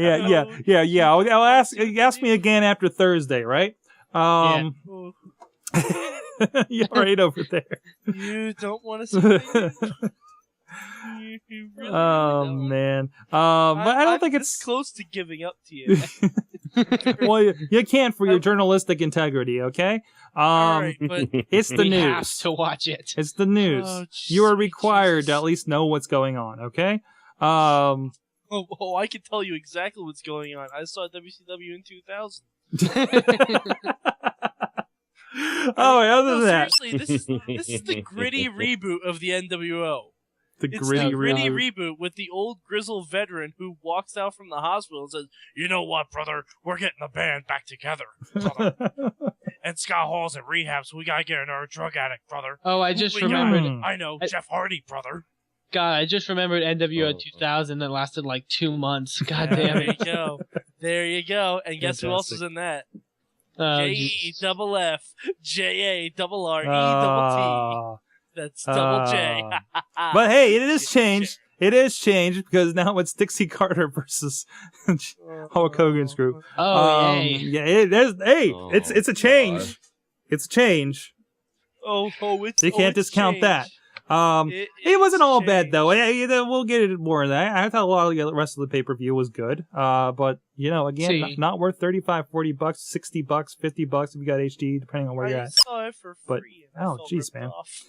I'll ask me again after Thursday, right? Yeah. You're right over there. You don't want to see me? You really don't. Man. But I don't think it's it's close to giving up to you. well, you can't for your journalistic integrity, okay? All right, but it's the we news. have to watch it. It's the news. Oh, you are sweet required to Jesus. at least know what's going on, okay? I can tell you exactly what's going on. I saw WCW in 2000. Other than that, Seriously, this is the gritty reboot of the NWO. the It's gritty the gritty reboot. reboot with the old grizzled veteran who walks out from the hospital and says, "You know what, brother? We're getting the band back together, brother. And Scott Hall's in rehab, so we gotta get another drug addict, brother." Oh, I just We got- remembered. I know, Jeff Hardy, brother. God, I just remembered NWO 2000 that lasted like 2 months. God damn There you it. go. There you go. And guess who else is in that? JEFF JARRE That's double J. But hey, it is changed. It is changed because now it's Dixie Carter versus Hulk Hogan's group. Oh, yay. Yeah, it's a change. God. It's a change. It's You can't discount that. It wasn't all bad though. We'll get into more of that. I thought a lot of the rest of the pay-per-view was good. But again, not worth $35, $40, $60, $50 if you got HD, depending on where you're I at. saw it for But- free. And I felt jeez, ripped man. off.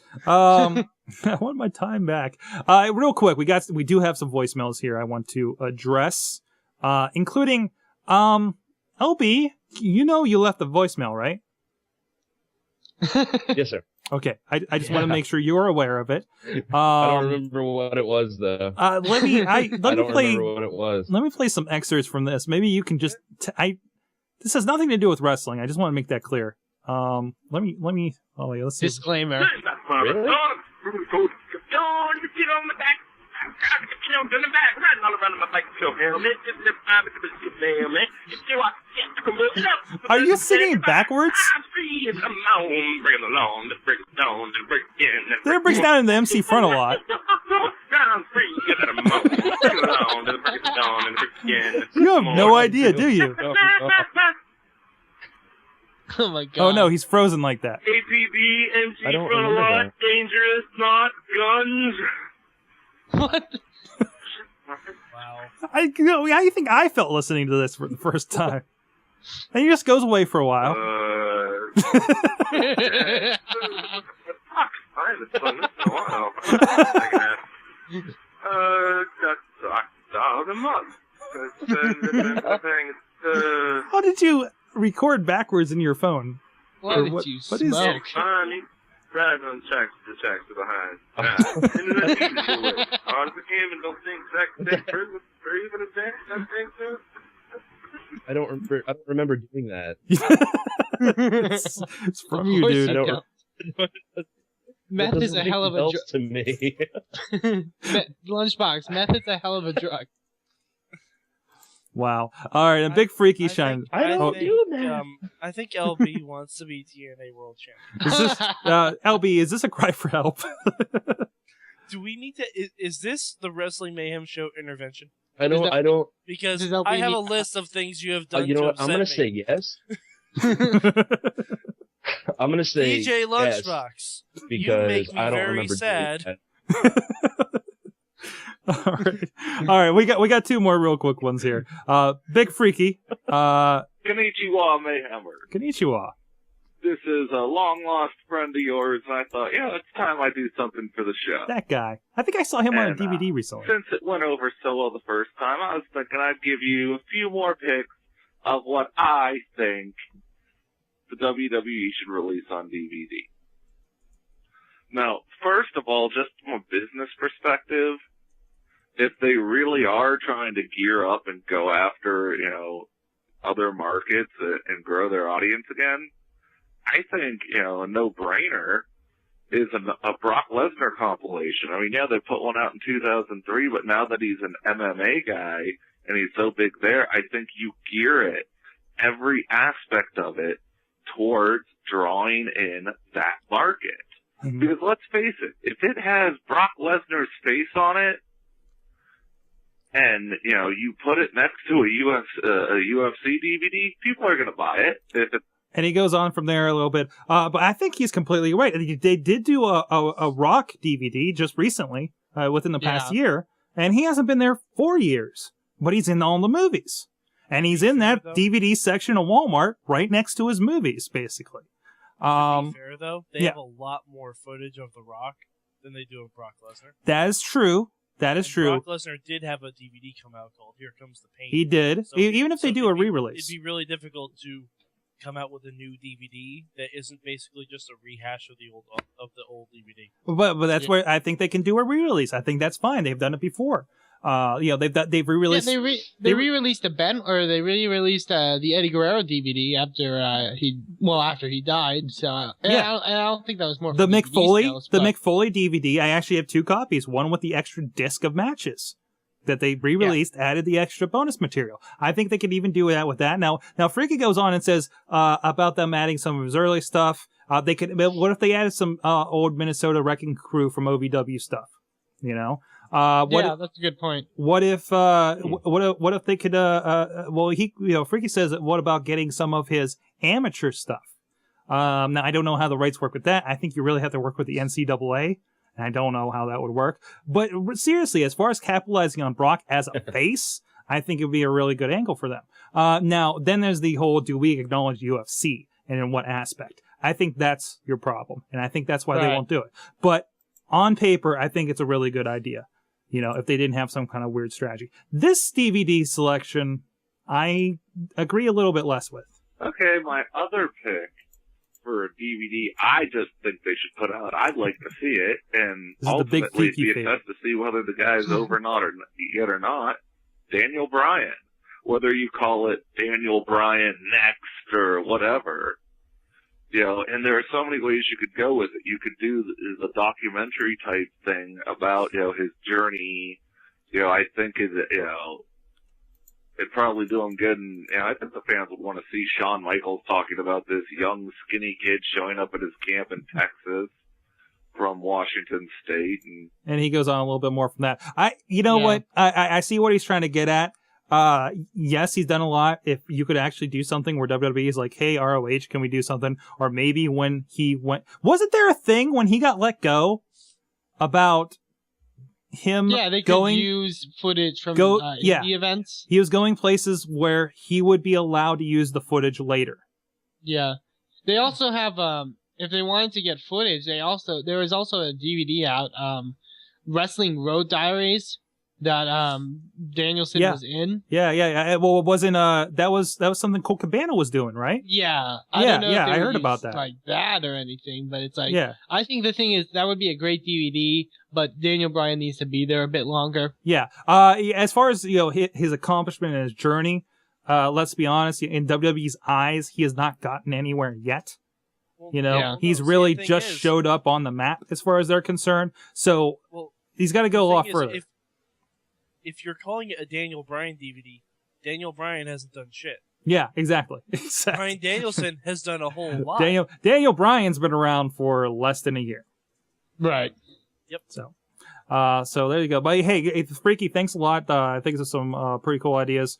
I want my time back. Real quick, we do have some voicemails here I want to address, including LB. You left the voicemail, right? Yes, sir. Okay, I just want to make sure you're aware of it. I don't remember what it was though. Let me play. Remember what it was. Let me play some excerpts from this. Maybe you can just. This has nothing to do with wrestling. I just want to make that clear. Let me. Oh wait, let's see. Disclaimer. Really? Get on the back. On the back, riding all around my bike, helmet. Are you singing backwards? That breaks down in the MC front a lot. You have no idea, do you? Oh my god. Oh no, he's frozen like that. APB, MC I don't front a remember lot, that. dangerous, not guns. What? Wow. I think I felt listening to this for the first time. And he just goes away for a while. I haven't done this in a while. That's a month. How did you record backwards in your phone? What Or did what- you what is- smoke? Honey, drive on the tracks behind. On the game and don't think sex or even a dance, I think so. I don't remember doing that. it's from you, course dude. you I don't. don't. Meth is a hell of a drug drug. to me. Lunchbox. Meth is a hell of a drug. Wow. All right, a big freaky shine. I don't think, do that. I think LB wants to be TNA World Champion. Is this LB? Is this a cry for help? Do we need to? Is this the Wrestling Mayhem Show intervention? I don't. Because Does LB I have a need- list of things you have done. You know to what? I'm gonna upset say me. yes. I'm gonna say DJ yes Lunchbox. because make me I don't very remember sad. doing All right. We got two more real quick ones here. Big freaky. Konnichiwa, Mayhemmer. Konnichiwa. this is a long-lost friend of yours, and I thought, it's time I do something for the show. That guy. I think I saw him on a DVD recently. Since it went over so well the first time, I was thinking I'd give you a few more picks of what I think the WWE should release on DVD. Now, first of all, just from a business perspective, if they really are trying to gear up and go after, other markets and grow their audience again, I think, a no-brainer is a Brock Lesnar compilation. I mean, they put one out in 2003, but now that he's an MMA guy and he's so big there, I think you gear it, every aspect of it, towards drawing in that market. Mm-hmm. Because let's face it, if it has Brock Lesnar's face on it, and, you put it next to a UFC DVD, people are going to buy it. And he goes on from there a little bit. But I think he's completely right. They did do a Rock DVD just recently, within the past year, and he hasn't been there 4 years, but he's in all the movies. And he's in that DVD section of Walmart right next to his movies, basically. To be fair, though, they have a lot more footage of The Rock than they do of Brock Lesnar. That is true. Brock Lesnar did have a DVD come out called Here Comes the Pain. He did. So even if they do a re-release. It'd be really difficult to come out with a new DVD that isn't basically just a rehash of the old DVD. But that's where I think they can do a re-release. I think that's fine. They've done it before. They've re-released. Yeah, they re-released they re-released the Eddie Guerrero DVD after he died. So I don't think that was more the Mick Foley DVD. I actually have 2 copies. One with the extra disc of matches that they re-released, added the extra bonus material. I think they could even do that with that. Now Freaky goes on and says about them adding some of his early stuff. They could. What if they added some old Minnesota Wrecking Crew from OVW stuff? That's a good point. What if they could? Freaky says, what about getting some of his amateur stuff? Now I don't know how the rights work with that. I think you really have to work with the NCAA. And I don't know how that would work. But seriously, as far as capitalizing on Brock as a face, I think it would be a really good angle for them. Now, then there's the whole, do we acknowledge UFC and in what aspect? I think that's your problem. And I think that's why they won't do it. But on paper, I think it's a really good idea. If they didn't have some kind of weird strategy. This DVD selection, I agree a little bit less with. Okay, my other pick for a DVD, I just think they should put out. I'd like to see it, and ultimately be a test to see whether the guy's over or not. Daniel Bryan, whether you call it Daniel Bryan Next or whatever, and there are so many ways you could go with it. You could do the documentary type thing about his journey. I think it'd probably do him good, and I think the fans would want to see Shawn Michaels talking about this young, skinny kid showing up at his camp in Texas from Washington State. And he goes on a little bit more from that. What? I see what he's trying to get at. Yes, he's done a lot. If you could actually do something where WWE is like, hey, ROH, can we do something? Or maybe when he went... Wasn't there a thing when he got let go about... him they could use footage from indie events. He was going places where he would be allowed to use the footage later. Yeah. They also have if they wanted to get footage, there was also a DVD out, Wrestling Road Diaries, that Danielson was in. Yeah. Well, it wasn't that was something Colt Cabana was doing, right? Yeah. I don't know if I heard about that. Like that or anything, but it's like I think the thing is that would be a great DVD, but Daniel Bryan needs to be there a bit longer. Yeah. As far as his accomplishment and his journey, let's be honest, in WWE's eyes, he has not gotten anywhere yet. He's really just showed up on the map as far as they're concerned. So he's got to go a lot further. If you're calling it a Daniel Bryan DVD, Daniel Bryan hasn't done shit. Yeah, exactly. Bryan Danielson has done a whole lot. Daniel Bryan's been around for less than a year. Right. Yep. So there you go. But hey, Freaky, thanks a lot. I think there's some pretty cool ideas.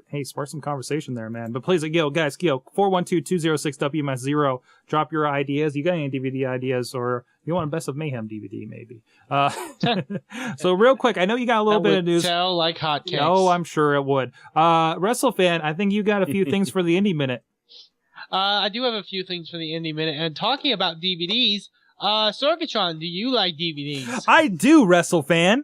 Hey, spark some conversation there, man. But please, guys, 412-206-WMS0. Drop your ideas. You got any DVD ideas, or you want a Best of Mayhem DVD, maybe? So real quick, I know you got a little bit of news. Sell like hotcakes. Oh, I'm sure it would. WrestleFan, I think you got a few things for the Indie Minute. I do have a few things for the Indie Minute. And talking about DVDs, Sorgatron, do you like DVDs? I do, WrestleFan.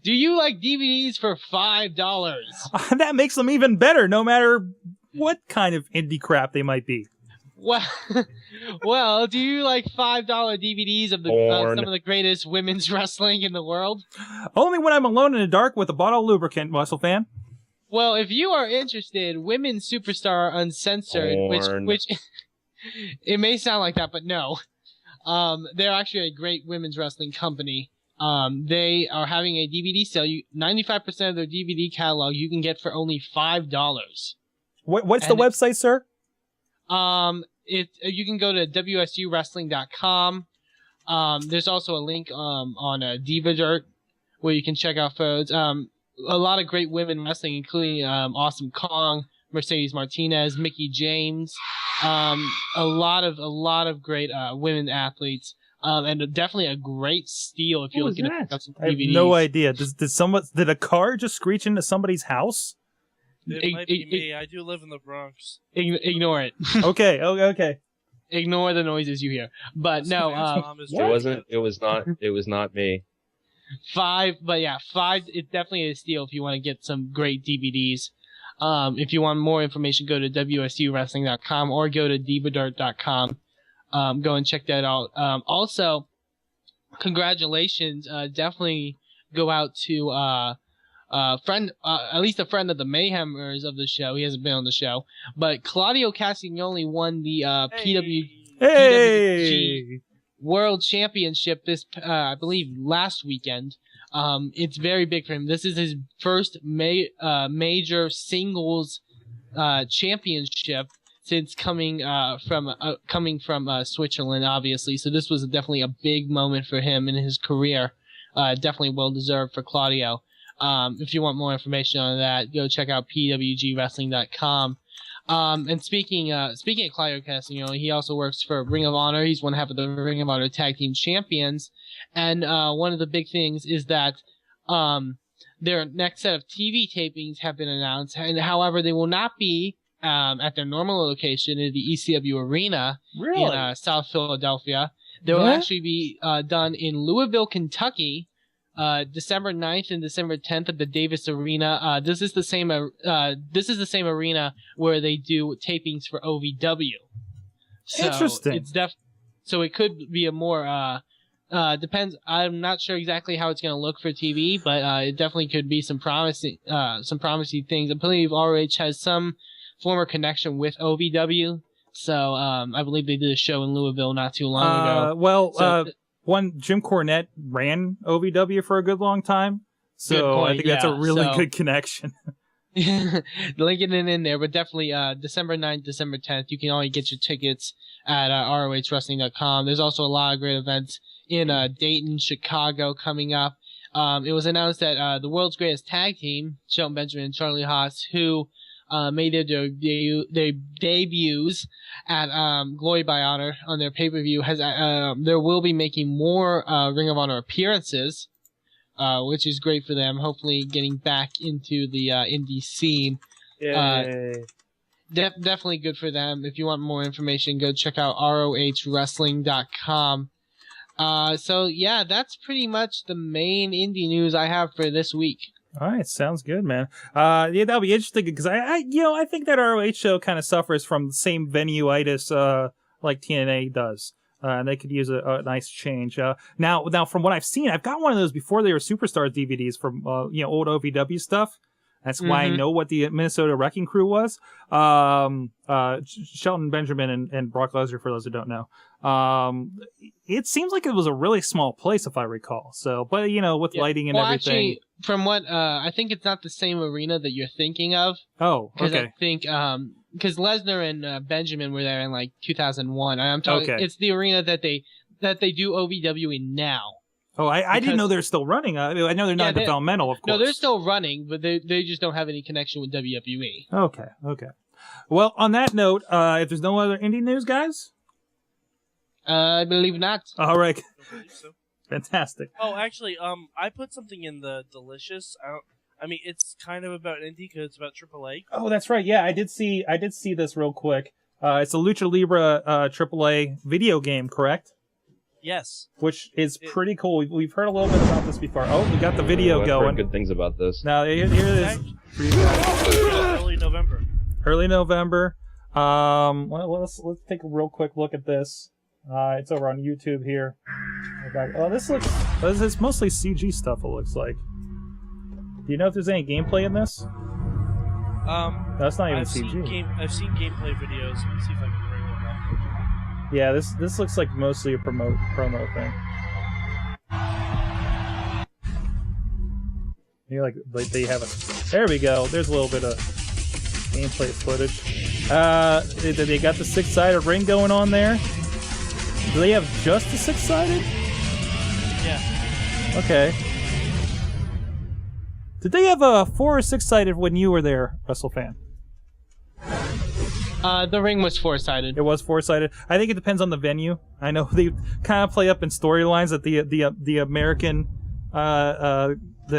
Do you like DVDs for $5? That makes them even better, no matter what kind of indie crap they might be. Well, do you like $5 DVDs of some of the greatest women's wrestling in the world? Only when I'm alone in the dark with a bottle of lubricant, WrestleFan. Well, if you are interested, Women's Superstar Uncensored, which it may sound like that, but no. They're actually a great women's wrestling company. They are having a DVD sale. 95% of their DVD catalog you can get for only $5. What's the website, sir? You can go to wsuwrestling.com. There's also a link on Diva Dirt where you can check out photos. A lot of great women wrestling, including Awesome Kong, Mercedes Martinez, Mickie James, a lot of great women athletes. And definitely a great steal if you're looking to pick up some DVDs. I have no idea. Did a car just screech into somebody's house? It might be me. I do live in the Bronx. Ignore it. Okay. Ignore the noises you hear. But no, it was not me. $5, but yeah, $5. It's definitely a steal if you want to get some great DVDs. If you want more information, go to wsuwrestling.com or go to divadirt.com. Go and check that out. Also, congratulations. Definitely go out to at least a friend of the Mayhemers of the show. He hasn't been on the show, but Claudio Castagnoli won the PWG World Championship this, I believe, last weekend. It's very big for him. This is his first major singles championship since coming from Switzerland, obviously. So this was definitely a big moment for him in his career. Definitely well deserved for Claudio. If you want more information on that, go check out pwgwrestling.com. And speaking of Claudio Castagnoli, he also works for Ring of Honor. He's one half of the Ring of Honor Tag Team Champions. And one of the big things is that their next set of TV tapings have been announced. And however, they will not be at their normal location in the ECW Arena in South Philadelphia. They will actually be done in Louisville, Kentucky, December 9th and December 10th at the Davis Arena. This is the same arena where they do tapings for OVW. So interesting. So it could be a more depends. I'm not sure exactly how it's going to look for TV, but it definitely could be some promising things. I believe ROH has some former connection with OVW. So I believe they did a show in Louisville not too long ago. Jim Cornette ran OVW for a good long time, so I think that's a really good connection. Linking it in there, but definitely December 9th, December 10th, you can only get your tickets at ROHWrestling.com. There's also a lot of great events in Dayton, Chicago coming up. It was announced that the world's greatest tag team, Shelton Benjamin and Charlie Haas, who made their debuts at Glory by Honor on their pay-per-view. There will be making more Ring of Honor appearances, which is great for them. Hopefully, getting back into the indie scene. Definitely good for them. If you want more information, go check out ROHWrestling.com. So yeah, that's pretty much the main indie news I have for this week. All right, sounds good, man. That'll be interesting because I think that ROH show kind of suffers from the same venue-itis like TNA does. And they could use a nice change. Now, from what I've seen, I've got one of those before they were Superstars DVDs from old OVW stuff. That's why I know what the Minnesota Wrecking Crew was. Shelton Benjamin and Brock Lesnar, for those who don't know. It seems like it was a really small place, if I recall. So, but with lighting and everything. Actually, from what I think, it's not the same arena that you're thinking of. Oh, okay. Because I think because Lesnar and Benjamin were there in like 2001. I'm talking. Okay. It's the arena that they do OVW in now. Oh, I didn't know they're still running. I know they're not developmental, of course. No, they're still running, but they just don't have any connection with WWE. Okay. Well, on that note, if there's no other indie news, guys? I believe not. All right. I don't believe so. Fantastic. Oh, actually, I put something in the Delicious. I mean, it's kind of about indie because it's about AAA. Oh, that's right. Yeah, I did see this real quick. It's a Lucha Libre AAA video game, correct? Yes. Which is pretty cool. We've heard a little bit about this before. Oh, we got the video I've going. heard good things about this. Now, here it is. Early November. Early November. Well, let's take a real quick look at this. It's over on YouTube here. Oh, this is mostly CG stuff, it looks like. Do you know if there's any gameplay in this? That's not even CG. I've seen gameplay videos. Let me see if I can bring one up. Yeah, this looks like mostly a promo thing. You like they have a. There we go. There's a little bit of gameplay footage. They got the 6-sided ring going on there. Do they have just the 6-sided? Yeah. Okay. Did they have a 4 or 6-sided when you were there, WrestleFan? The ring was 4-sided. It was 4-sided. I think it depends on the venue. I know they kind of play up in storylines that the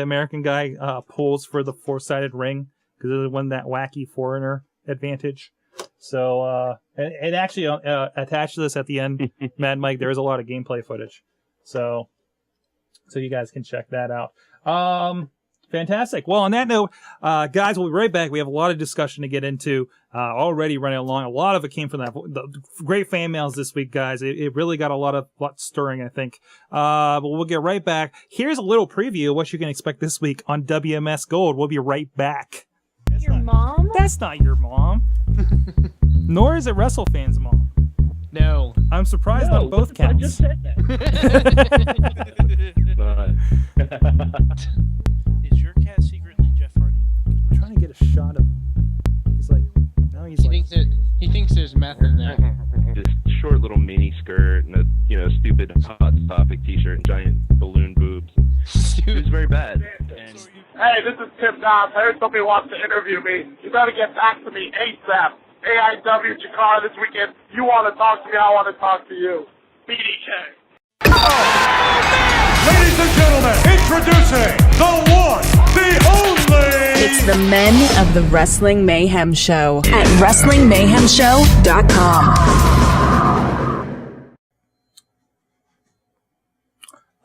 American guy pulls for the 4-sided ring because it won that wacky foreigner advantage. So and actually attached to this at the end, Mad Mike, there is a lot of gameplay footage. So you guys can check that out. Fantastic. Well, on that note, guys, we'll be right back. We have a lot of discussion to get into already running along. A lot of it came from the great fan mails this week, guys. It really got a lot stirring, I think. But we'll get right back. Here's a little preview of what you can expect this week on WMS Gold. We'll be right back. Your mom? That's not your mom. Nor is it WrestleFan's mom. No. I'm surprised on both counts. I just said that. Is your cat secretly Jeff Hardy? I'm trying to get a shot of him. He's like, no, He thinks there's meth in there. This short little mini skirt and a stupid Hot Topic t-shirt and giant balloon boobs. It was very bad. And hey, this is Tim Dobbs. I heard somebody wants to interview me. You better get back to me ASAP. AIW Chikara this weekend. You want to talk to me, I want to talk to you. BDK. Ladies and gentlemen, introducing the one, the only. It's the men of the Wrestling Mayhem Show at WrestlingMayhemShow.com.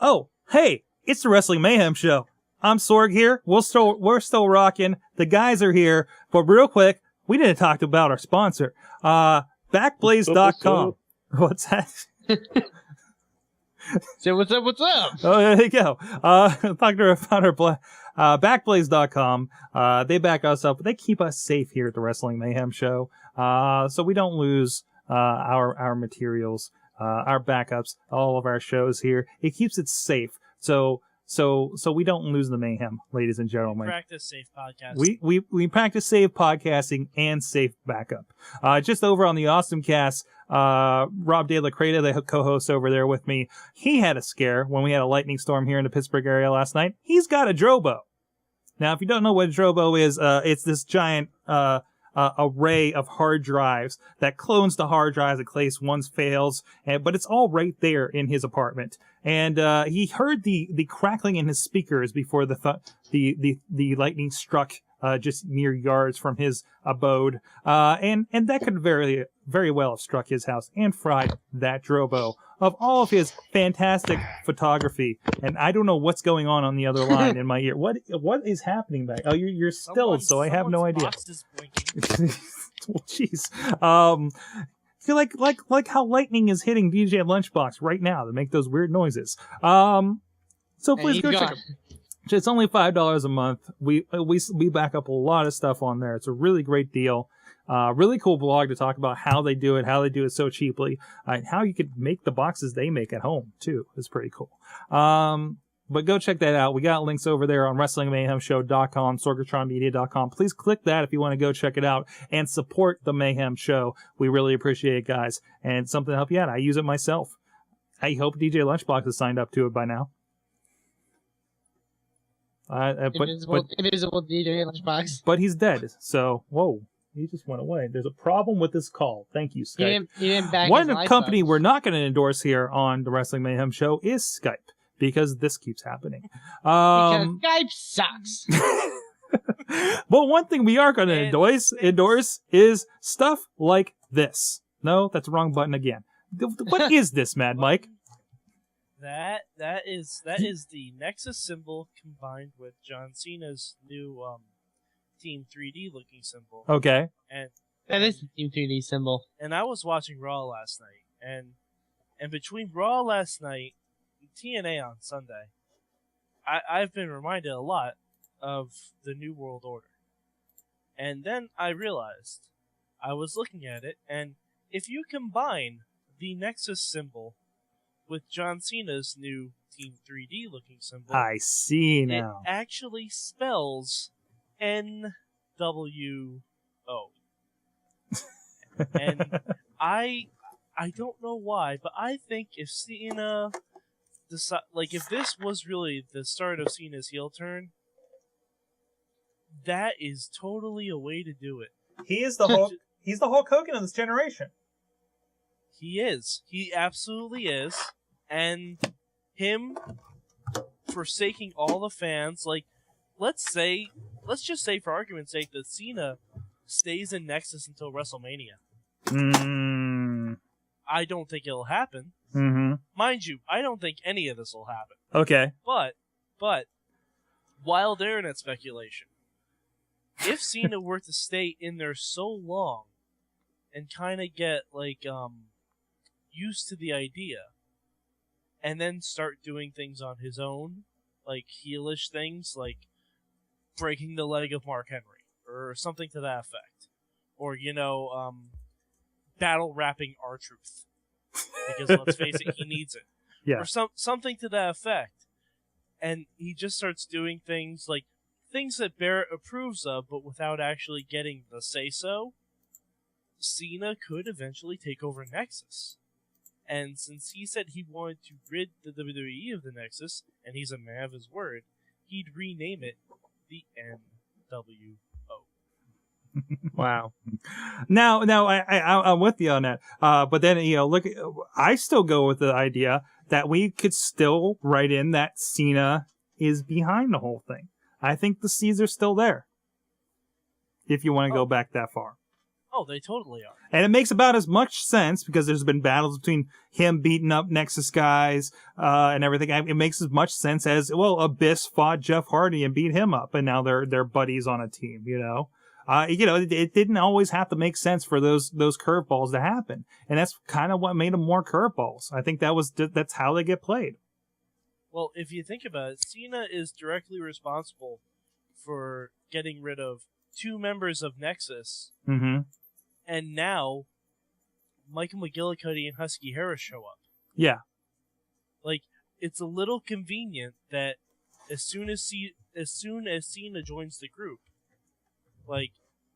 Oh, hey, it's the Wrestling Mayhem Show. I'm Sorg here. We're still rocking. The guys are here. But real quick, we didn't talk about our sponsor. Backblaze.com. What's that? So what's up? Oh, there you go. Talk to our founder, Backblaze.com. They back us up. They keep us safe here at the Wrestling Mayhem Show. So we don't lose our materials, our backups, all of our shows here. It keeps it safe. So we don't lose the mayhem, ladies and gentlemen. We practice safe podcasting. We practice safe podcasting and safe backup. Just over on the Awesome Cast, Rob De La Creta, the co-host over there with me, he had a scare when we had a lightning storm here in the Pittsburgh area last night. He's got a Drobo. Now, if you don't know what a Drobo is, it's this giant array of hard drives that clones the hard drives in case one fails, but it's all right there in his apartment. And he heard the crackling in his speakers before the lightning struck just mere yards from his abode, and that could very well have struck his house and fried that Drobo of all of his fantastic photography. And I don't know what's going on the other line in my ear. What is happening back? Oh, you're stilled, so I have no idea. Well, jeez. Feel like how lightning is hitting DJLunchbox right now to make those weird noises. So please go check it. It's only $5 a month. We back up a lot of stuff on there. It's a really great deal. Really cool blog to talk about how they do it so cheaply, and how you can make the boxes they make at home too. It's pretty cool. But go check that out. We got links over there on WrestlingMayhemShow.com, SorgatronMedia.com. Please click that if you want to go check it out and support the Mayhem Show. We really appreciate it, guys. And something to help you out. I use it myself. I hope DJ Lunchbox has signed up to it by now. Invisible DJ Lunchbox. But he's dead. So, whoa. He just went away. There's a problem with this call. Thank you, Skype. He didn't back One his company we're not going to endorse here on the Wrestling Mayhem Show is Skype, because this keeps happening. Because Skype sucks. But one thing we are going to endorse is stuff like this. No, that's the wrong button again. What is this, Mad Mike? That is the Nexus symbol combined with John Cena's new Team 3D looking symbol. Okay. And that is the Team 3D symbol. And I was watching Raw last night, and between Raw last night and TNA on Sunday, I've been reminded a lot of the New World Order. And then I realized, I was looking at it, and if you combine the Nexus symbol with John Cena's new Team 3D looking symbol, I see now. It actually spells NWO. And I don't know why, but I think if Cena if this was really the start of Cena's heel turn, that is totally a way to do it. He is the Hulk. He's the Hulk Hogan of this generation. He is. He absolutely is. And him forsaking all the fans, like, let's just say for argument's sake that Cena stays in Nexus until WrestleMania. I don't think it'll happen. Mm-hmm. Mind you, I don't think any of this will happen. Okay. But while they're in that speculation, if Cena were to stay in there so long and kind of get used to the idea, and then start doing things on his own, like heelish things, like breaking the leg of Mark Henry or something to that effect, or battle rapping R-Truth, because let's face it, he needs it, or something to that effect, and he just starts doing things that Barrett approves of, but without actually getting the say-so. Cena could eventually take over Nexus. And since he said he wanted to rid the WWE of the Nexus, and he's a man of his word, he'd rename it the NWO. Wow. Now, I'm with you on that. But then, look, I still go with the idea that we could still write in that Cena is behind the whole thing. I think the seeds are still there. If you want to go back that far. Oh, they totally are. And it makes about as much sense because there's been battles between him beating up Nexus guys and everything. It makes as much sense as, well, Abyss fought Jeff Hardy and beat him up, and now they're buddies on a team. It didn't always have to make sense for those curveballs to happen, and that's kind of what made them more curveballs. I think that's how they get played. Well, if you think about it, Cena is directly responsible for getting rid of 2 members of Nexus. Mm-hmm. And now, Michael McGillicuddy and Husky Harris show up. Yeah. It's a little convenient that as soon as Cena joins the group,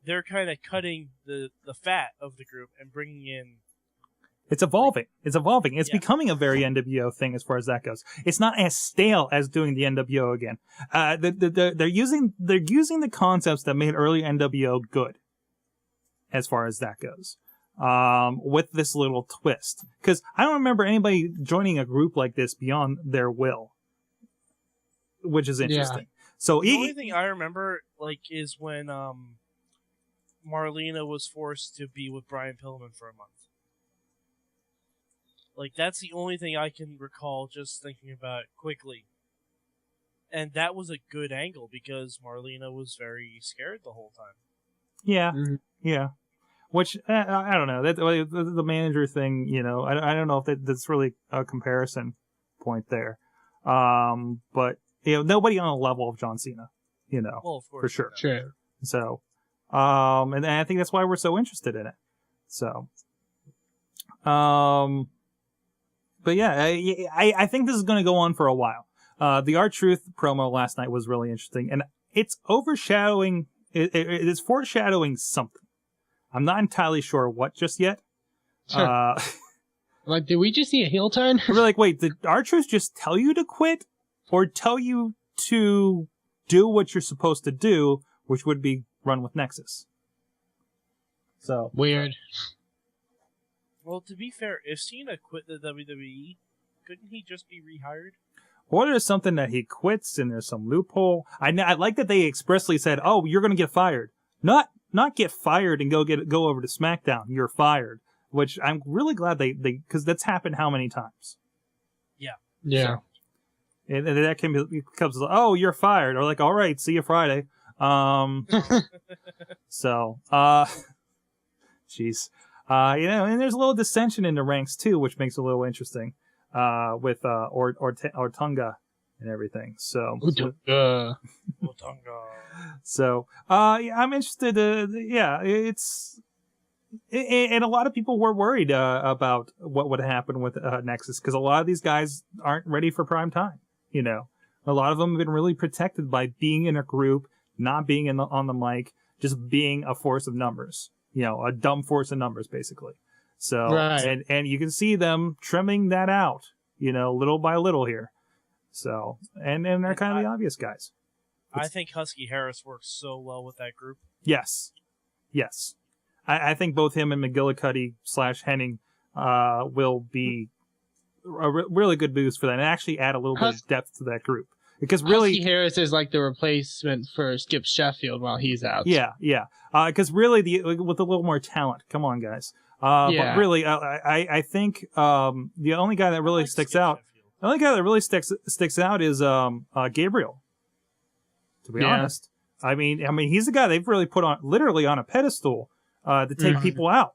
they're kind of cutting the fat of the group and bringing in... It's evolving. It's becoming a very NWO thing as far as that goes. It's not as stale as doing the NWO again. They're using the concepts that made early NWO good, as far as that goes, with this little twist. Because I don't remember anybody joining a group like this beyond their will, which is interesting. Yeah. So the only thing I remember is when Marlena was forced to be with Brian Pillman for a month. That's the only thing I can recall just thinking about it quickly. And that was a good angle because Marlena was very scared the whole time. Yeah, yeah. Which, I don't know. The manager thing, I don't know if that's really a comparison point there. But, nobody on the level of John Cena, well, of course, for sure. Sure. So, and I think that's why we're so interested in it. So, but yeah, I think this is going to go on for a while. The R-Truth promo last night was really interesting, and it's overshadowing, it is foreshadowing something. I'm not entirely sure what just yet. Sure. Did we just see a heel turn? We're wait, did R-Truth just tell you to quit? Or tell you to do what you're supposed to do, which would be run with Nexus? So weird. Well, to be fair, if Cena quit the WWE, couldn't he just be rehired? Or there's something that he quits and there's some loophole. I like that they expressly said, oh, you're going to get fired. not get fired and go over to SmackDown. You're fired, which I'm really glad they because that's happened how many times. Yeah. And that comes, oh, you're fired, or like, all right, see you Friday. So, jeez, and there's a little dissension in the ranks too, which makes it a little interesting, with Ortunga and everything. So, so, I'm interested. It's. And a lot of people were worried about what would happen with Nexus, because a lot of these guys aren't ready for prime time. A lot of them have been really protected by being in a group, not being on the mic, just being a force of numbers. A dumb force of numbers, basically. So, right. and you can see them trimming that out, little by little here. So, and they're kind of the obvious guys. I think Husky Harris works so well with that group. Yes. I think both him and McGillicuddy / Henning will be a really good boost for that, and actually add a little bit of depth to that group. Because really, Husky Harris is like the replacement for Skip Sheffield while he's out. Yeah. Because really, with a little more talent, come on, guys. But really, I think the only guy that really sticks out, is Gabriel. To be honest, I mean, he's the guy they've really put literally on a pedestal. To take people out.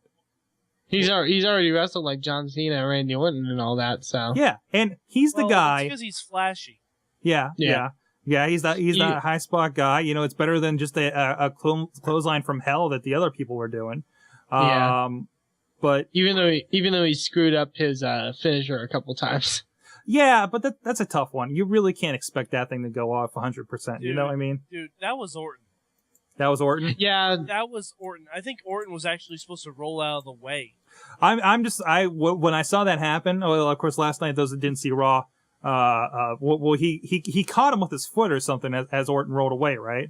He's already wrestled like John Cena and Randy Orton and all that, so. Yeah, and he's the guy. Because he's flashy. Yeah. He's that high spot guy. It's better than just a clothesline from hell that the other people were doing. But even though he screwed up his finisher a couple times. Yeah, but that's a tough one. You really can't expect that thing to go off 100%. You know what I mean? Dude, that was Orton. That was Orton? Yeah. That was Orton. I think Orton was actually supposed to roll out of the way. When I saw that happen, of course, last night, those that didn't see Raw, he caught him with his foot or something as Orton rolled away, right?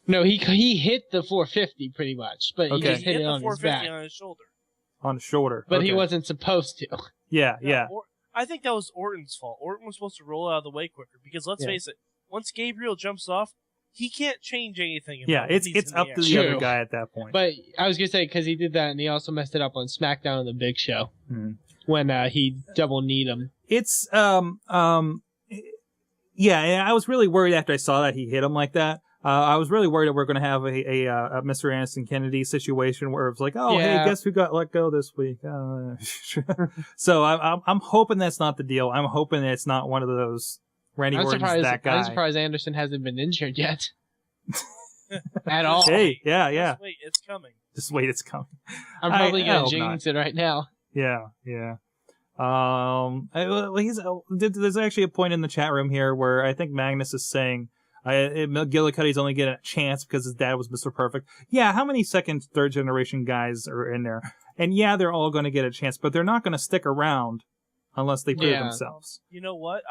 No, he hit the 450 pretty much, but he just hit it on his back. On his shoulder. On his shoulder. But he wasn't supposed to. Yeah. I think that was Orton's fault. Orton was supposed to roll out of the way quicker, because let's face it, once Gabriel jumps off, he can't change anything. It's up to the other guy at that point. But I was gonna say, because he did that, and he also messed it up on SmackDown on the Big Show when he double kneed him. It's and I was really worried after I saw that he hit him like that. I was really worried that we're going to have a Mr. Anderson Kennedy situation where it's like, hey, guess who got let go this week? So I'm hoping that's not the deal. I'm hoping it's not one of those. Randy Orton's that guy. I'm surprised Anderson hasn't been injured yet. At all. Hey, yeah. Just wait, it's coming. It's coming. I'm probably going to jinx it right now. Yeah. There's actually a point in the chat room here where I think Magnus is saying McGillicuddy's only getting a chance because his dad was Mr. Perfect. Yeah, how many second, third generation guys are in there? And yeah, they're all going to get a chance, but they're not going to stick around unless they prove themselves. You know what?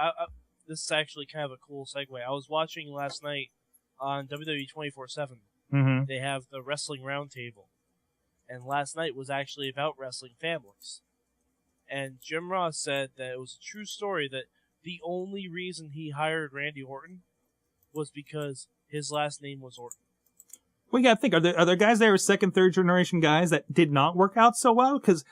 This is actually kind of a cool segue. I was watching last night on WWE 24/7. Mm-hmm. They have the Wrestling Roundtable. And last night was actually about wrestling families. And Jim Ross said that it was a true story that the only reason he hired Randy Orton was because his last name was Orton. Well, you gotta think, are there guys that are second, third generation guys that did not work out so well? Because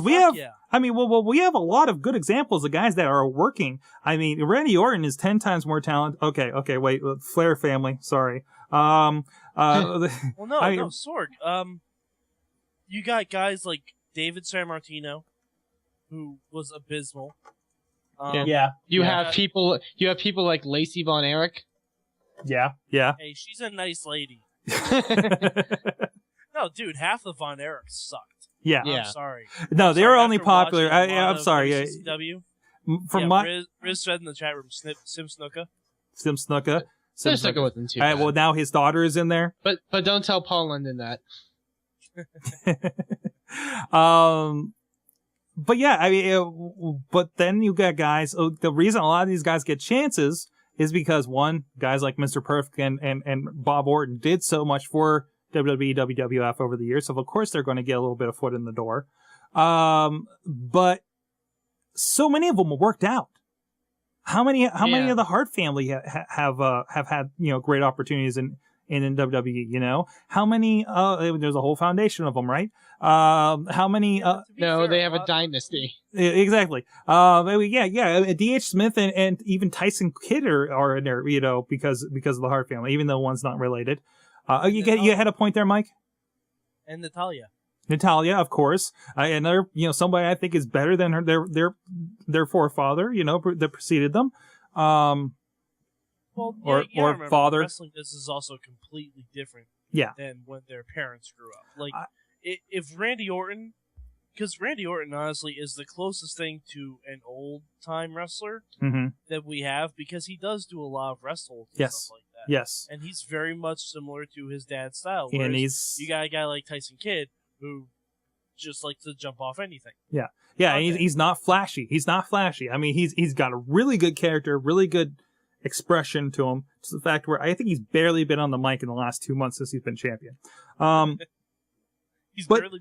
we have, we have a lot of good examples of guys that are working. I mean, Randy Orton is 10 times more talented. Okay, wait, Flair family, sorry. Well, no, Sorg. You got guys like David Sammartino, who was abysmal. You have people like Lacey Von Erich. Yeah. Hey, she's a nice lady. No, dude, half of Von Erich sucked. Yeah. I'm sorry. No, they were only popular. I'm sorry. CCW. Riz said in the chat room, Sim Snuka. Sim Snuka wasn't too bad. Well, now his daughter is in there. But don't tell Paul London that. But yeah, I mean, but then you got guys. The reason a lot of these guys get chances is because one, guys like Mr. Perfect and Bob Orton did so much for WWE, WWF over the years, so of course they're going to get a little bit of foot in the door. But so many of them worked out. How many of the Hart family have had great opportunities in in WWE, you know? How many, there's a whole foundation of them, right? How many, no, they have a dynasty. Exactly. D.H. Smith and even Tyson Kidd are in there, you know, because of the Hart family, even though one's not related. You had a point there, Mike? And Natalia, of course. Another, you know, somebody I think is better than their forefather, you know, that preceded them. Or father. Wrestling business is also completely different than when their parents grew up. Like, if Randy Orton, because Randy Orton honestly is the closest thing to an old time wrestler that we have, because he does do a lot of wrestles and stuff like that. Yes. And he's very much similar to his dad's style. And you got a guy like Tyson Kidd who just likes to jump off anything. Yeah. Yeah, and he's not flashy. I mean, he's got a really good character, really good expression to him, to the fact where I think he's barely been on the mic in the last 2 months since he's been champion. But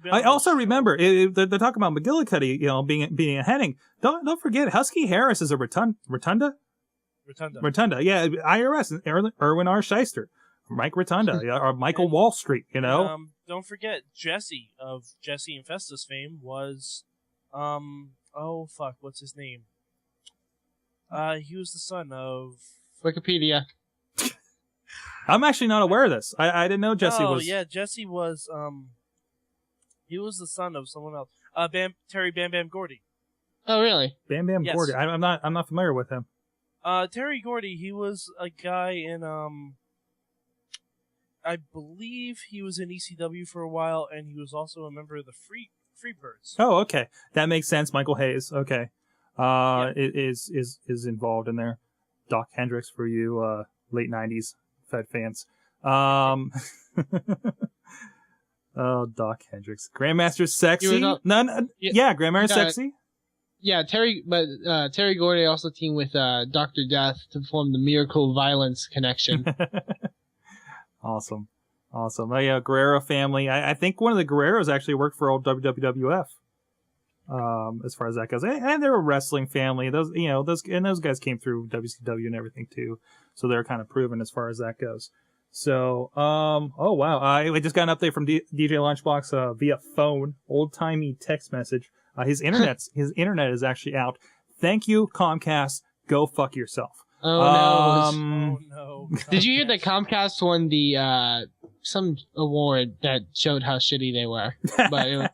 I also remember they're talking about McGillicuddy, you know, being a Henning. Don't forget, Husky Harris is a Rotunda. Yeah, IRS, Erwin R. Shyster, Mike Rotunda, or Michael Wall Street. You know. Don't forget Jesse of Jesse and Festus fame was, what's his name? He was the son of Wikipedia. I'm actually not aware of this. I didn't know Jesse was. Oh yeah, Jesse was he was the son of someone else. Terry Bam Bam Gordy. Oh really? Bam Bam Gordy. I'm not familiar with him. Terry Gordy, he was a guy in I believe he was in ECW for a while, and he was also a member of the Freebirds. Oh, okay, that makes sense. Michael Hayes. Okay. Is involved in there. Doc Hendricks for you late 90s Fed fans. Oh, Doc Hendricks. Grandmaster Sexy? Grandmaster Sexy? Yeah, Terry Gordy also teamed with Dr. Death to form the Miracle Violence connection. Awesome. Oh, yeah, Guerrero family. I think one of the Guerreros actually worked for old WWF. As far as that goes, and they're a wrestling family. Those guys came through WCW and everything too, so they're kind of proven as far as that goes. So, oh wow, I just got an update from DJ Lunchbox via phone, old timey text message. His internet is actually out. Thank you, Comcast. Go fuck yourself. Oh no! Did you hear that Comcast won the some award that showed how shitty they were? But it was.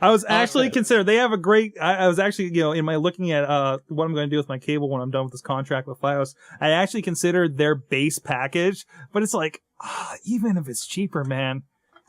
I was actually considering, they have a great, I was actually, you know, in my looking at what I'm going to do with my cable when I'm done with this contract with Fios, I actually considered their base package, but it's like, even if it's cheaper, man.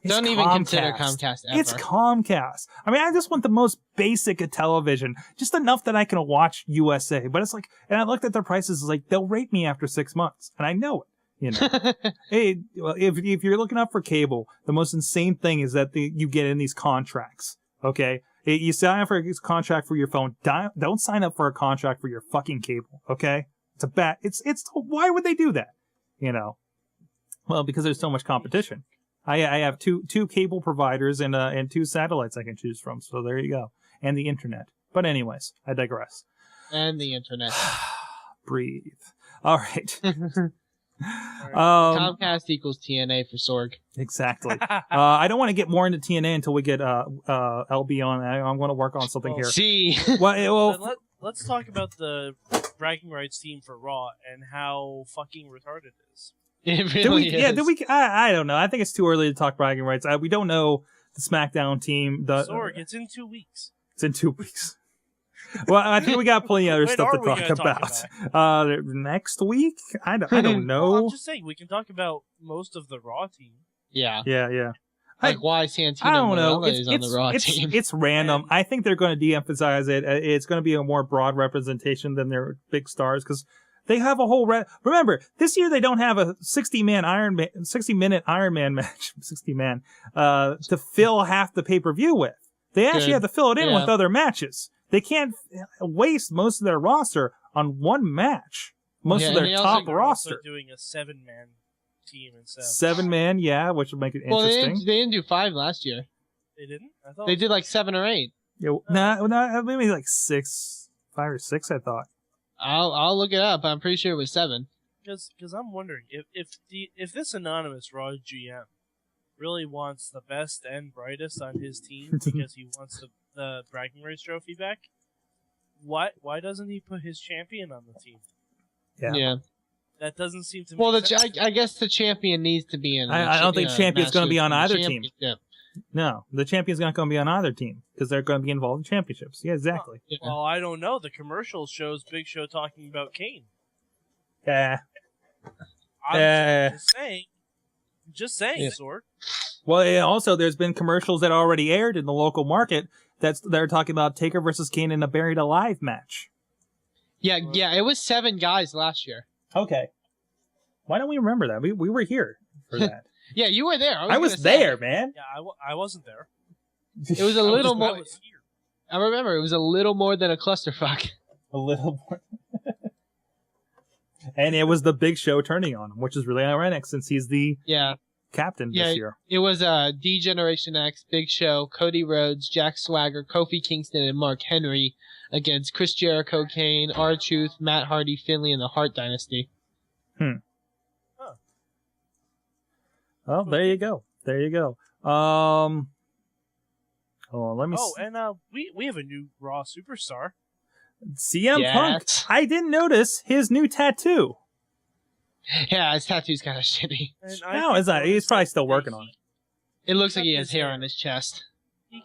Don't even consider Comcast ever. It's Comcast. I mean, I just want the most basic of television, just enough that I can watch USA. But it's like, and I looked at their prices, it's like, they'll rate me after 6 months, and I know it. You know, hey, well, if you're looking up for cable, the most insane thing is that you get in these contracts. Okay, you sign up for a contract for your phone. Don't sign up for a contract for your fucking cable. Okay, it's a bad. It's why would they do that? You know, well, because there's so much competition. I have two cable providers and 2 satellites I can choose from. So there you go, and the internet. But anyways, I digress. And the internet. Breathe. All right. Comcast equals TNA for Sorg. Exactly. I don't want to get more into TNA until we get LB on. I'm going to work on something here. See. Let's talk about the bragging rights team for Raw and how fucking retarded it is. It really is. Yeah, I don't know. I think it's too early to talk bragging rights. We don't know the SmackDown team. Sorg, it's in 2 weeks. It's in 2 weeks. Well, I think we got plenty of other stuff to talk about. Next week? I don't know. Well, I'm just saying, we can talk about most of the Raw team. Yeah. Yeah. Like why Santino Marella is on the Raw team. It's random. I think they're going to de-emphasize it. It's going to be a more broad representation than their big stars, because they have a whole... Remember, this year they don't have a 60-minute Iron Man match, 60-man, to fill half the pay-per-view with. They actually have to fill it in with other matches. They can't waste most of their roster on one match. Most of their top roster. Also doing a 7-man team instead. 7-man, yeah, which would make it interesting. Well, they didn't do 5 last year. They didn't? I thought they did like 7 or 8. Yeah, no, maybe like 6, 5 or 6. I thought. I'll look it up. I'm pretty sure it was 7. Because I'm wondering if this anonymous Raw GM really wants the best and brightest on his team because he wants the bragging rights trophy back, why doesn't he put his champion on the team? Yeah. That doesn't seem to. Well, make sense. I guess the champion needs to be in. I don't think champion's going to be on either team. No, the champion's not going to be on either team because they're going to be involved in championships. Yeah, exactly. Well, I don't know. The commercial shows Big Show talking about Kane. Yeah. I'm just saying, Sword. Well, yeah, also, there's been commercials that already aired in the local market they're talking about Taker versus Kane in a Buried Alive match. Yeah, it was 7 guys last year. Okay. Why don't we remember that? We were here for that. Yeah, you were there. I was there, man. Yeah, I wasn't there. It was a little more. I remember it was a little more than a clusterfuck. A little more. And it was the Big Show turning on him, which is really ironic since he's the captain this year. It was D-Generation X, Big Show, Cody Rhodes, Jack Swagger, Kofi Kingston, and Mark Henry against Chris Jericho, Kane, R-Truth, Matt Hardy, Finlay, and the Hart Dynasty. Well, there you go. There you go. Hold on, let me. Oh, and we have a new Raw superstar. CM Punk. I didn't notice his new tattoo. Yeah, his tattoo's kind of shitty. No, it's not. He's probably still working on it. It looks like he has hair on his chest. He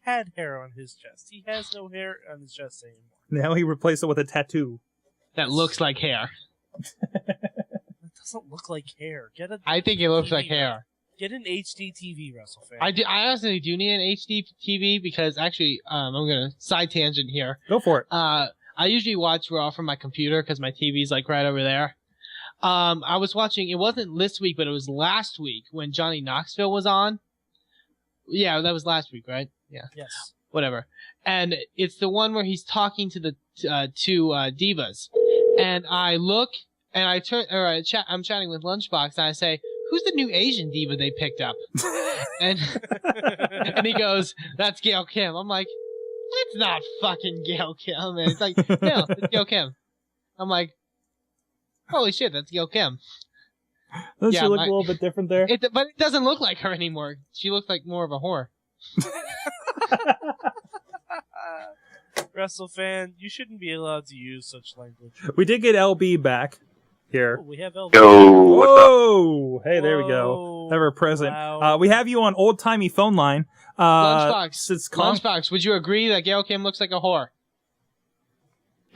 had hair on his chest. He has no hair on his chest anymore. Now he replaced it with a tattoo that looks like hair. It doesn't look like hair. I think it looks like hair. Get an HD TV, WrestleFan. I honestly do need an HD TV because actually, I'm gonna side tangent here. Go for it. I usually watch Raw from my computer because my TV's like right over there. I was watching. It wasn't this week, but it was last week when Johnny Knoxville was on. Yeah, that was last week, right? Yeah. Yes. Whatever. And it's the one where he's talking to the two divas, and I look and I turn I'm chatting with Lunchbox and I say, "Who's the new Asian diva they picked up?" and he goes, "That's Gail Kim." I'm like, "It's not fucking Gail Kim." And it's like, "No, it's Gail Kim." I'm like, "Holy shit, that's Gail Kim." Doesn't she look a little bit different there? But it doesn't look like her anymore. She looks like more of a whore. WrestleFan, you shouldn't be allowed to use such language. We did get LB back here. Oh, we have LB. Whoa! Hey, there we go. Ever present. Wow. We have you on old timey phone line. Lunchbox, would you agree that Gail Kim looks like a whore?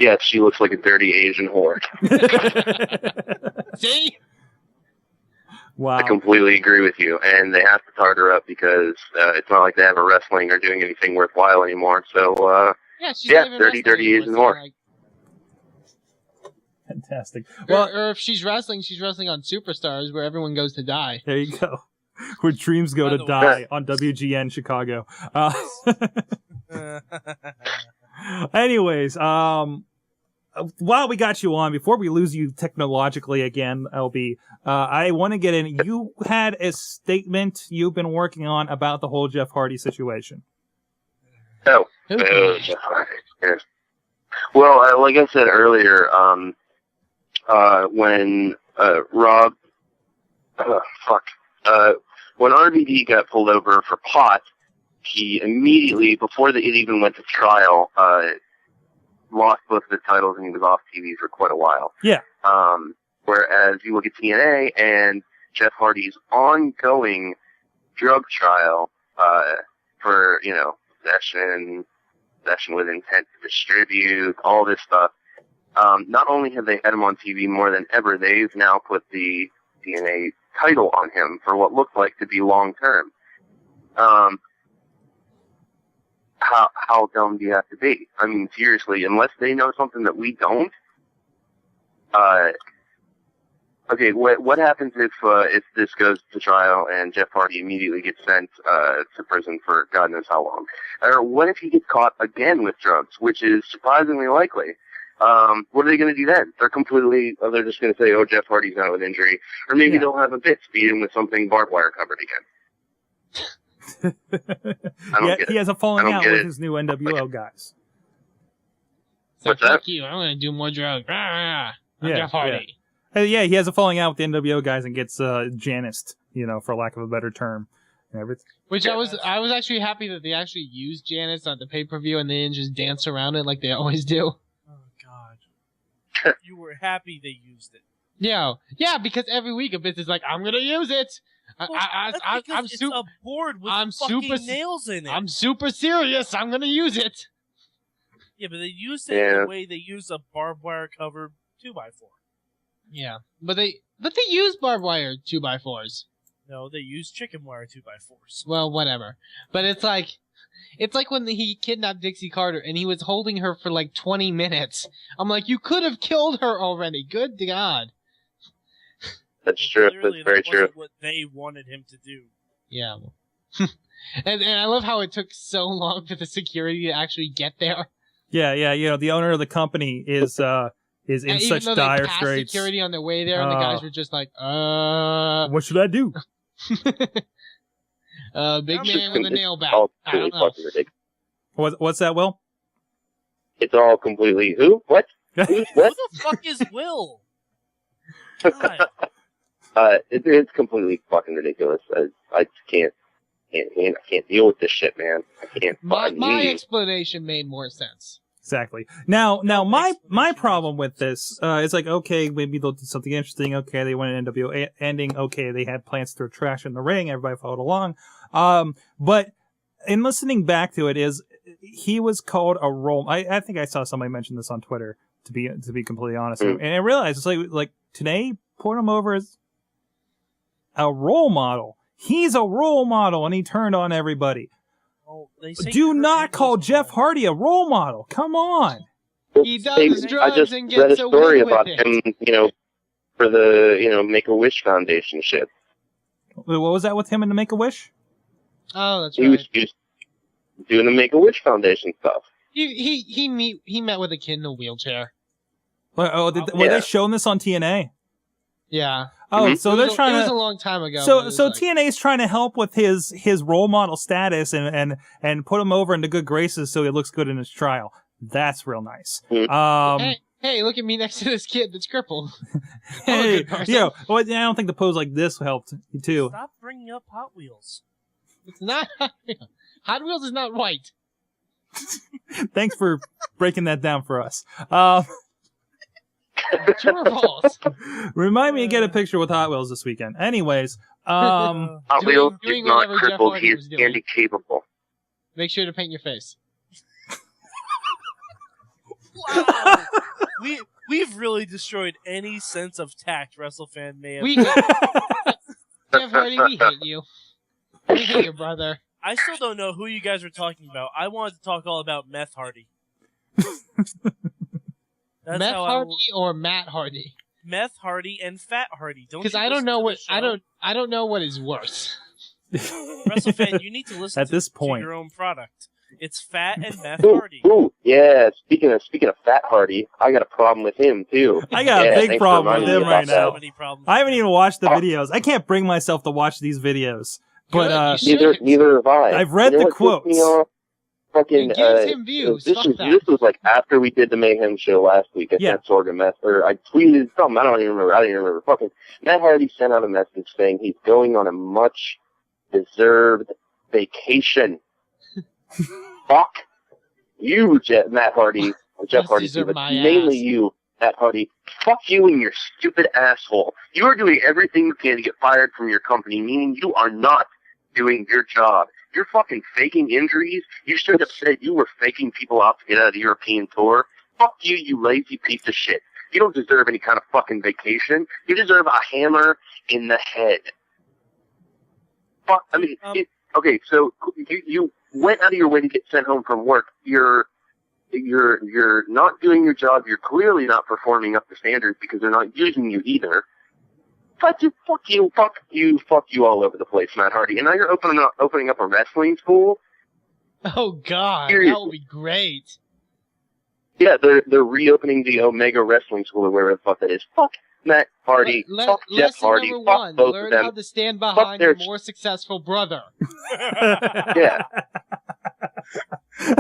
Yeah, she looks like a dirty Asian whore. See? Wow. I completely agree with you, and they have to tart her up because it's not like they have a wrestling or doing anything worthwhile anymore. So, dirty Asian whore. Fantastic. Well, or if she's wrestling on Superstars, where everyone goes to die. There you go. Where dreams go to die on WGN Chicago. Anyways, while we got you on, before we lose you technologically again, LB, I want to get in. You had a statement you've been working on about the whole Jeff Hardy situation. Jeff Hardy. Yes. Well, like I said earlier, when when RVD got pulled over for pot, he immediately, before it even went to trial, lost both of the titles and he was off TV for quite a while. Yeah. Whereas you look at TNA and Jeff Hardy's ongoing drug trial for, possession with intent to distribute, all this stuff. Not only have they had him on TV more than ever, they've now put the TNA title on him for what looked like to be long term. How dumb do you have to be? I mean, seriously, unless they know something that we don't. Okay, what happens if this goes to trial and Jeff Hardy immediately gets sent to prison for God knows how long? Or what if he gets caught again with drugs, which is surprisingly likely? What are they going to do then? They're just going to say, "Oh, Jeff Hardy's out with injury," or maybe they'll have a bit speed him with something barbed wire covered again. He has a falling out with his new NWO guys. So fuck you! I'm going to do more drugs. I'm Jeff Hardy. Yeah, he has a falling out with the NWO guys and gets Janist, for lack of a better term. And everything. Which I was actually happy that they actually used Janice on the pay-per-view and they didn't just dance around it like they always do. Oh, God. You were happy they used it. Yeah, because every week a bitch is like, I'm gonna use it. Well, I'm it's a board with fucking nails in it. I'm super serious. I'm gonna use it. Yeah, but they used it the way they use a barbed wire covered 2x4. Yeah, but they use barbed wire 2x4s. No, they use chicken wire 2x4s. Well, whatever. But it's like when he kidnapped Dixie Carter and he was holding her for like 20 minutes. I'm like, you could have killed her already. Good God. That's true. That's very true. Wasn't what they wanted him to do. Yeah. and I love how it took so long for the security to actually get there. Yeah. The owner of the company is in such dire straits. Security on their way there, and the guys were just like, what should I do? Big man with a nail back. I don't know. What's that, Will? It's all completely who? What? What? Who the fuck is Will? God. It's completely fucking ridiculous. I can't deal with this shit, man. I can't. My explanation made more sense. Exactly. Now, my problem with this is like, okay, maybe they'll do something interesting. Okay, they went an NWO ending. Okay, they had plans to throw trash in the ring. Everybody followed along. But in listening back to it, he was called a role. I think I saw somebody mention this on Twitter. To be completely honest, and I realized it's like today put him over as a role model. He's a role model, and he turned on everybody. Well, do not call Jeff Hardy a role model. Come on. He does drugs I just and read a gets story away about with it. him, for the Make-A-Wish Foundation shit. What was that with him in the Make-A-Wish? Oh, that's right. He was doing the Make-A-Wish Foundation stuff. He met with a kid in a wheelchair. Were they showing this on TNA? Yeah. Oh, so they're trying to. It was a long time ago. So TNA's trying to help with his role model status and put him over into good graces so he looks good in his trial. That's real nice. Hey, look at me next to this kid that's crippled. Hey, I don't think the pose like this helped too. Stop bringing up Hot Wheels. It's not Hot Wheels is not white. Thanks for breaking that down for us. True or false? Remind me to get a picture with Hot Wheels this weekend. Anyways, Hot Wheels is not crippled. He is handy capable. Make sure to paint your face. Wow. We've really destroyed any sense of tact WrestleFan may have. Jeff Hardy, we hate you. We hate your brother. I still don't know who you guys are talking about. I wanted to talk all about Meth Hardy. Meth Hardy or Matt Hardy? Meth Hardy and Fat Hardy. Because I don't know what I don't know what is worse. WrestleFan, you need to listen at this point to your own product. It's Fat and Meth Hardy. Ooh, yeah. Speaking of Fat Hardy, I got a problem with him too. I got a big problem with him right now. I haven't even watched the videos. I can't bring myself to watch these videos. But neither have I. I've read the quotes. Fucking, it gives him views. This was like after we did the Mayhem show last week. I sent Sorg a message, or I tweeted something. I don't even remember. Fucking Matt Hardy sent out a message saying he's going on a much deserved vacation. Fuck you, Matt Hardy. Jeff Hardy, but mainly you, Matt Hardy. Fuck you and your stupid asshole. You are doing everything you can to get fired from your company, meaning you are not doing your job. You're fucking faking injuries. You should have said you were faking people out to get out of the European tour. Fuck you, you lazy piece of shit. You don't deserve any kind of fucking vacation. You deserve a hammer in the head. Fuck, I mean, okay, so you went out of your way to get sent home from work. You're not doing your job. You're clearly not performing up to standards because they're not using you either. Fuck you all over the place, Matt Hardy. And now you're opening up a wrestling school? Oh, God. Seriously. That would be great. Yeah, they're reopening the Omega Wrestling School or wherever the fuck that is. Fuck Matt Hardy. Fuck Jeff Hardy. Fuck both Learn of them. how to stand behind your more successful brother. Yeah.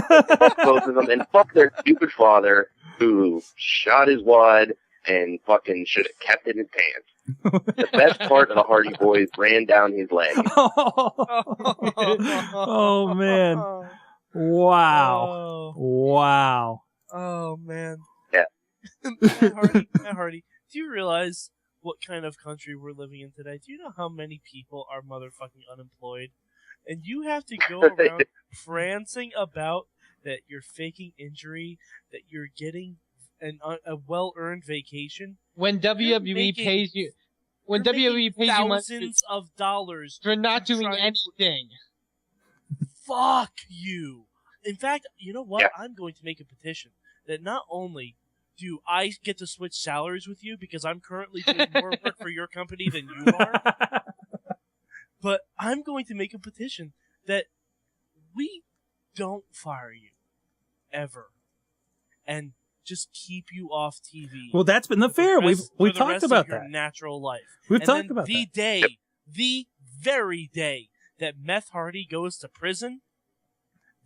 Fuck both of them. And fuck their stupid father who shot his wad and fucking should have kept it in his pants. The best part of the Hardy Boys ran down his leg. Oh man! Wow! Wow! Oh man! Yeah. Matt Hardy, do you realize what kind of country we're living in today? Do you know how many people are motherfucking unemployed? And you have to go around prancing about that you're faking injury, that you're getting a well-earned vacation. When WWE pays you, when WWE pays you thousands of dollars for not doing anything. Fuck you. In fact, you know what? Yeah. I'm going to make a petition that not only do I get to switch salaries with you because I'm currently doing more work for your company than you are, but I'm going to make a petition that we don't fire you ever and just keep you off TV. Well, that's been the fair. We've talked about your that. Natural life. We've talked about the that. The very day that Meth Hardy goes to prison,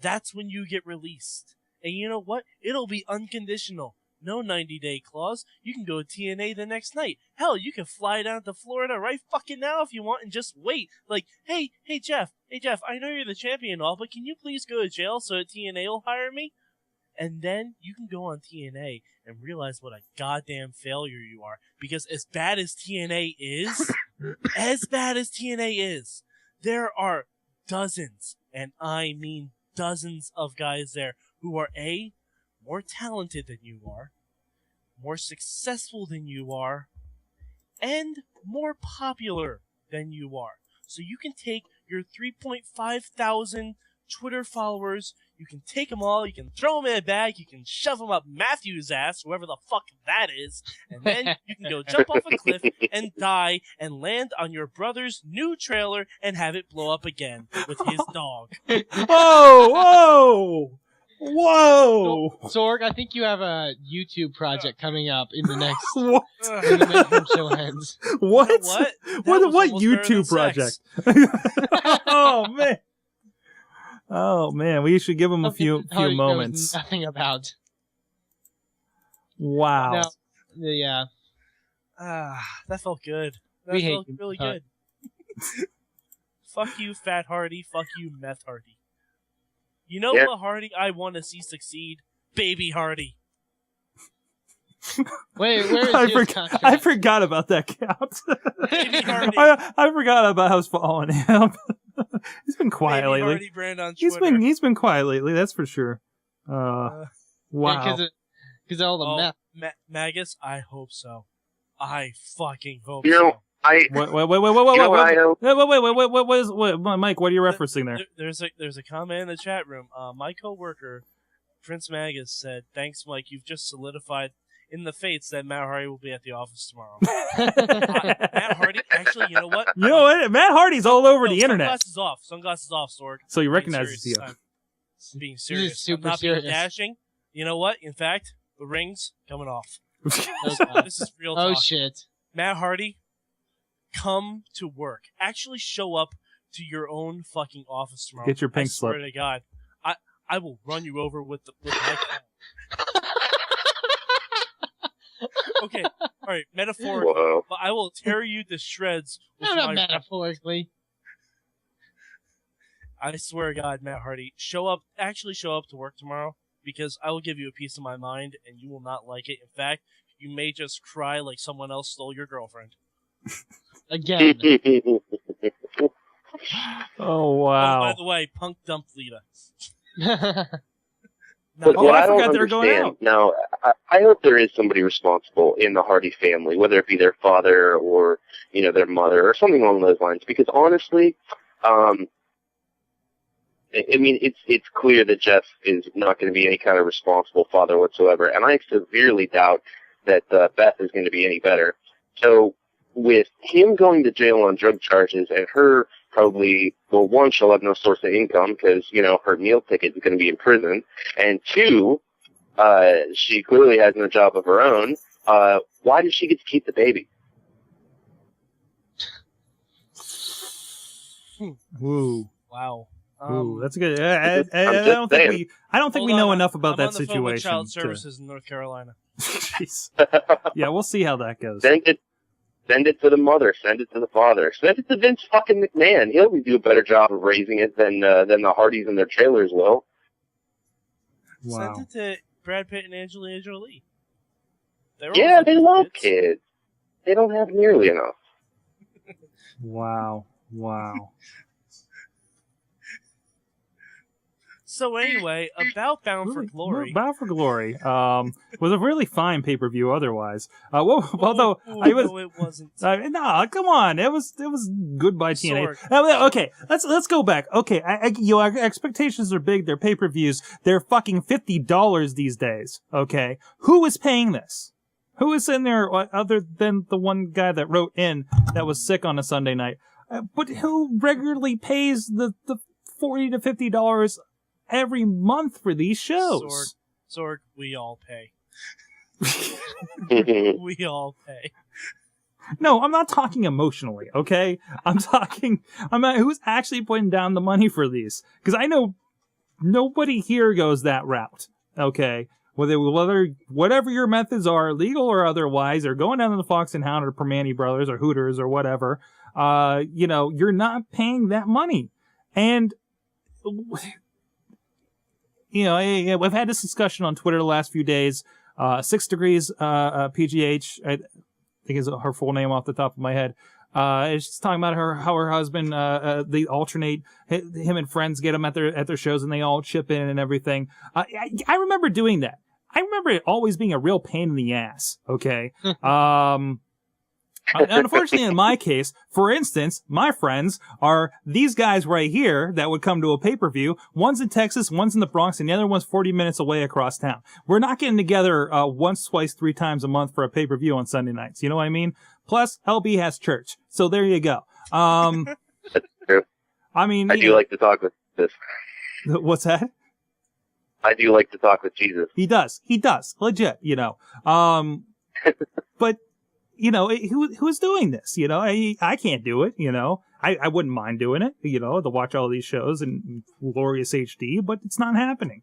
that's when you get released. And you know what? It'll be unconditional. No 90-day clause. You can go to TNA the next night. Hell, you can fly down to Florida right fucking now if you want and just wait. Like, hey Jeff, I know you're the champion and all, but can you please go to jail so that TNA will hire me? And then you can go on TNA and realize what a goddamn failure you are. Because as bad as TNA is, there are dozens, and I mean dozens of guys there who are A, more talented than you are, more successful than you are, and more popular than you are. So you can take your 3.5 thousand Twitter followers, you can take them all, you can throw them in a bag, you can shove them up Matthew's ass, whoever the fuck that is, and then you can go jump off a cliff and die and land on your brother's new trailer and have it blow up again with his dog. Whoa! Sorg, I think you have a YouTube project coming up in the next What? when the Mayhem show ends. What? You know what? What YouTube project? Oh man! Oh man! We should give him a few Hardy moments. knows nothing about. Wow. No, yeah. That felt good. That We hate felt you, really Todd. good. Fuck you, Fat Hardy. Fuck you, Meth Hardy. You know what Hardy I want to see succeed? Baby Hardy. Wait, where is his contract? I forgot about that count. Baby Hardy. I forgot about how I was following him. He's been quiet Baby lately. Hardy brand on Twitter. He's been quiet lately. That's for sure. Wow. Because all the meth. Magus, I hope so. I fucking hope You know, so. Wait, you know what I know? Wait, Mike, what are you referencing there? There's a comment in the chat room. My coworker, Prince Magus, said, "Thanks, Mike. You've just solidified in the fates that Matt Hardy will be at the office tomorrow." Matt Hardy, actually, you know what? You know what? Matt Hardy's all over the internet. Sunglasses off, Sorg. So he recognizes you. I'm being serious. super I'm not serious. being dashing. You know what? In fact, the ring's coming off. God. This is real Oh talk. shit. Matt Hardy, come to work. Actually show up to your own fucking office tomorrow. Get your pink I swear slip. to God. I will run you over with my car. Okay, alright, metaphorically. Whoa. But I will tear you to shreds with No, not my metaphorically. I swear to God, Matt Hardy, show up to work tomorrow, because I will give you a piece of my mind, and you will not like it. In fact, you may just cry like someone else stole your girlfriend. Again. Oh wow! Oh, by the way, Punk dumped Lita. But Oh, what I I don't forgot they were going understand, out. now, I hope there is somebody responsible in the Hardy family, whether it be their father or, their mother or something along those lines, because honestly, I mean, it's clear that Jeff is not going to be any kind of responsible father whatsoever, and I severely doubt that Beth is going to be any better. So, with him going to jail on drug charges and her probably, well, one, she'll have no source of income because, her meal ticket is going to be in prison, and two, she clearly has no job of her own. Why does she get to keep the baby? Woo. Wow. Ooh, that's good. I don't think we know enough about that situation. I'm on the phone with Child Services in North Carolina. Jeez. Yeah, we'll see how that goes. Send it to the mother. Send it to the father. Send it to Vince fucking McMahon. He'll do a better job of raising it than the Hardys and their trailers will. Wow. Send it to Brad Pitt and Angelina Jolie. They love kids. They don't have nearly enough. Wow. So anyway, about Bound for Glory. Bound for Glory was a really fine pay-per-view otherwise. Although it wasn't. No, come on. It was good by TNA. Okay, let's go back. Okay, our expectations are big. They're pay-per-views. They're fucking $50 these days. Okay, who is paying this? Who is in there other than the one guy that wrote in that was sick on a Sunday night? But who regularly pays the $40 to $50 every month for these shows? Sorg, we all pay. We all pay. No, I'm not talking emotionally, okay? I'm who's actually putting down the money for these? Because I know nobody here goes that route, okay? Whatever your methods are, legal or otherwise, or going down to the Fox and Hound or Permane Brothers or Hooters or whatever, you're not paying that money. And we've had this discussion on Twitter the last few days. 6 Degrees PGH, I think is her full name off the top of my head. She's talking about how her husband, they alternate him and friends get them at their shows and they all chip in and everything. I remember doing that. I remember it always being a real pain in the ass. Okay. Unfortunately, in my case, for instance, my friends are these guys right here that would come to a pay-per-view. One's in Texas, one's in the Bronx, and the other one's 40 minutes away across town. We're not getting together once, twice, 3 times a month for a pay-per-view on Sunday nights. You know what I mean? Plus, LB has church. So there you go. That's true. I mean, I do like to talk with this. What's that? I do like to talk with Jesus. He does. Legit, But, who's doing this? I can't do it, I wouldn't mind doing it, to watch all these shows in glorious HD, but it's not happening,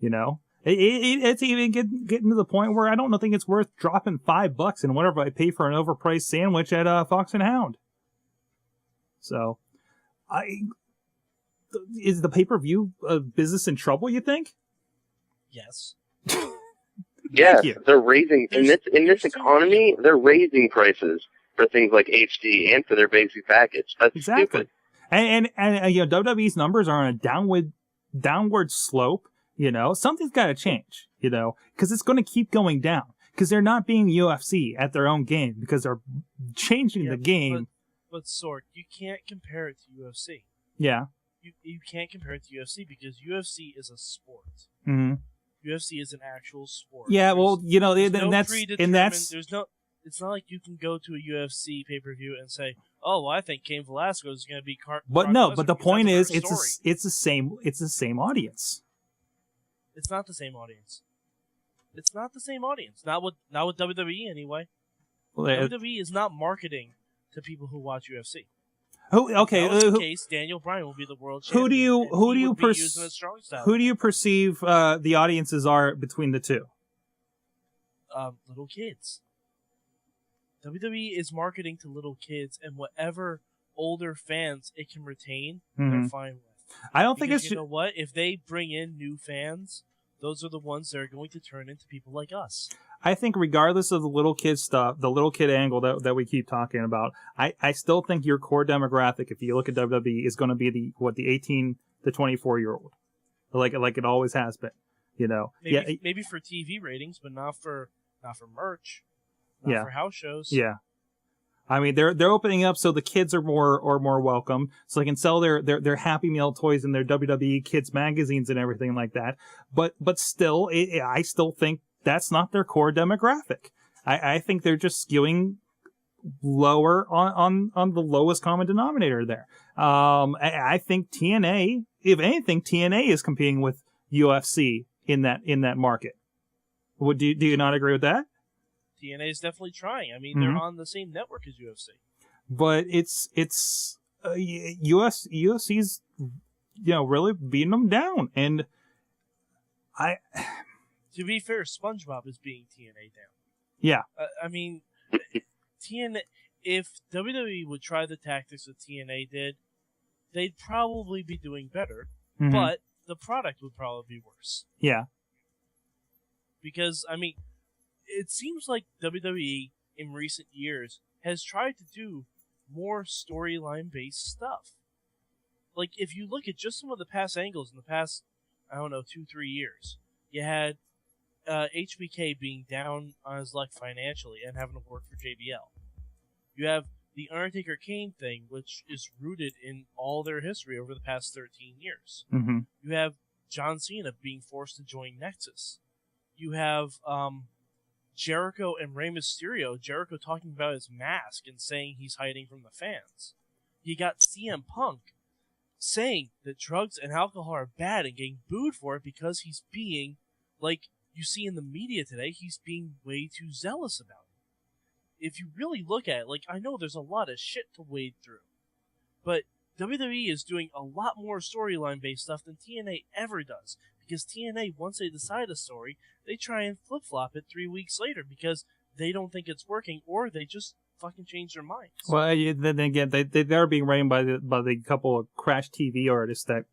It's even getting to the point where I don't think it's worth dropping $5 in whatever I pay for an overpriced sandwich at Fox and Hound. So, is the pay-per-view business in trouble, you think? Yes. Yeah, they're raising in this economy. They're raising prices for things like HD and for their basic package. That's exactly. Stupid. And WWE's numbers are on a downward slope. Something's got to change. Because it's going to keep going down. Because they're not being UFC at their own game because they're changing the game. But Sorg, you can't compare it to UFC. Yeah. You can't compare it to UFC because UFC is a sport. Mm-hmm. UFC is an actual sport. Yeah, It's not like you can go to a UFC pay-per-view and say, "Oh, well, I think Cain Velasquez is going to be." But the point is, it's the same audience. It's not the same audience. It's not the same audience. Not with WWE anyway. WWE is not marketing to people who watch UFC. Case, Daniel Bryan will be the world champion. Who do you perceive the audiences are between the two? Little kids. WWE is marketing to little kids, and whatever older fans it can retain, they're fine with. I don't think it's. You know what? If they bring in new fans, those are the ones that are going to turn into people like us. I think regardless of the little kid stuff, the little kid angle that we keep talking about, I still think your core demographic, if you look at WWE, is going to be the 18 to 24-year-old, like it always has been, Maybe for TV ratings, but not for merch, not for house shows. Yeah. I mean, they're opening up so the kids are more welcome, so they can sell their Happy Meal toys in their WWE kids magazines and everything like that. But still, I still think that's not their core demographic. I think they're just skewing lower on the lowest common denominator there. I think TNA, if anything, TNA is competing with UFC in that market. Do you not agree with that? TNA is definitely trying. I mean, they're on the same network as UFC. But it's UFC's really beating them down. And to be fair, SpongeBob is being TNA down. Yeah. I mean, TNA. If WWE would try the tactics that TNA did, they'd probably be doing better, but the product would probably be worse. Yeah. Because, I mean, it seems like WWE in recent years has tried to do more storyline-based stuff. Like, if you look at just some of the past angles in the past, 2-3 years, you had HBK being down on his luck financially and having to work for JBL. You have the Undertaker-Kane thing, which is rooted in all their history over the past 13 years. Mm-hmm. You have John Cena being forced to join Nexus. You have Jericho and Rey Mysterio, Jericho talking about his mask and saying he's hiding from the fans. You got CM Punk saying that drugs and alcohol are bad and getting booed for it because he's being, like you see in the media today, he's being way too zealous about it. If you really look at it, like, I know there's a lot of shit to wade through, but WWE is doing a lot more storyline-based stuff than TNA ever does, because TNA, once they decide a story, they try and flip-flop it 3 weeks later because they don't think it's working, or they just fucking change their minds. Well, then again, they're being ran by the couple of crash TV artists that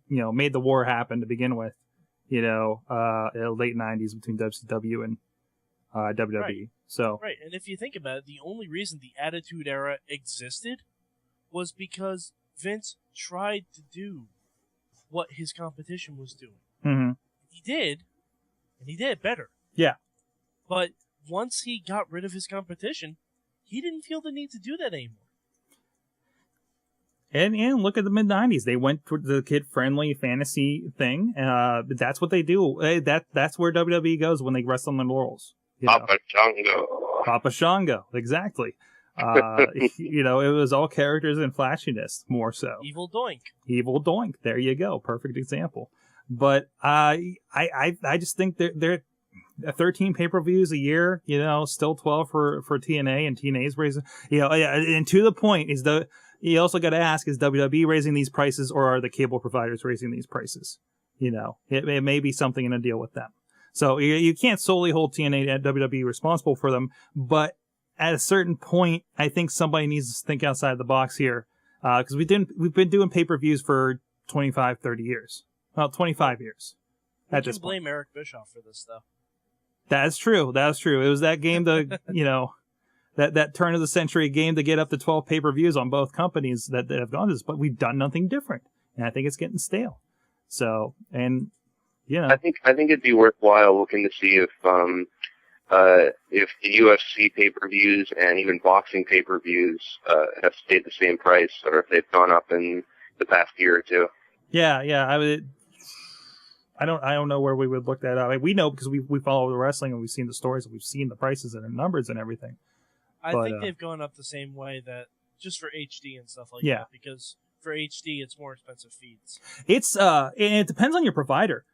made the war happen to begin with, in the late 90s between WCW and WWE. Right. So right, and if you think about it, the only reason the Attitude Era existed was because Vince tried to do what his competition was doing. Mm-hmm. He did, and he did it better. Yeah. But once he got rid of his competition, he didn't feel the need to do that anymore. And look at the mid-90s. They went for the kid-friendly fantasy thing. That's what they do. That's where WWE goes when they rest on their laurels. Papa Shango. Papa Shango, exactly. It was all characters and flashiness, more so. Evil Doink. Evil Doink. There you go. Perfect example. But I just think they're 13 pay-per-views a year, still 12 for TNA, and TNA's raising, and to the point is you also got to ask, is WWE raising these prices, or are the cable providers raising these prices? It may be something in a deal with them. So you can't solely hold TNA and WWE responsible for them, but at a certain point, I think somebody needs to think outside the box here, because we've been doing pay-per-views for 25, 30 years. Well, 25 years. We can blame Eric Bischoff for this, though. That's true. It was that game that turn of the century game to get up to 12 pay-per-views on both companies that have gone to this, but we've done nothing different, and I think it's getting stale. So, and I think it'd be worthwhile looking to see if the UFC pay-per-views and even boxing pay-per-views have stayed the same price, or if they've gone up in the past year or two. Yeah. I don't know where we would look that up. I mean, we know because we follow the wrestling and we've seen the stories and we've seen the prices and the numbers and everything. I think they've gone up the same way, that just for HD and stuff like that, because for HD it's more expensive feeds. It's and it depends on your provider.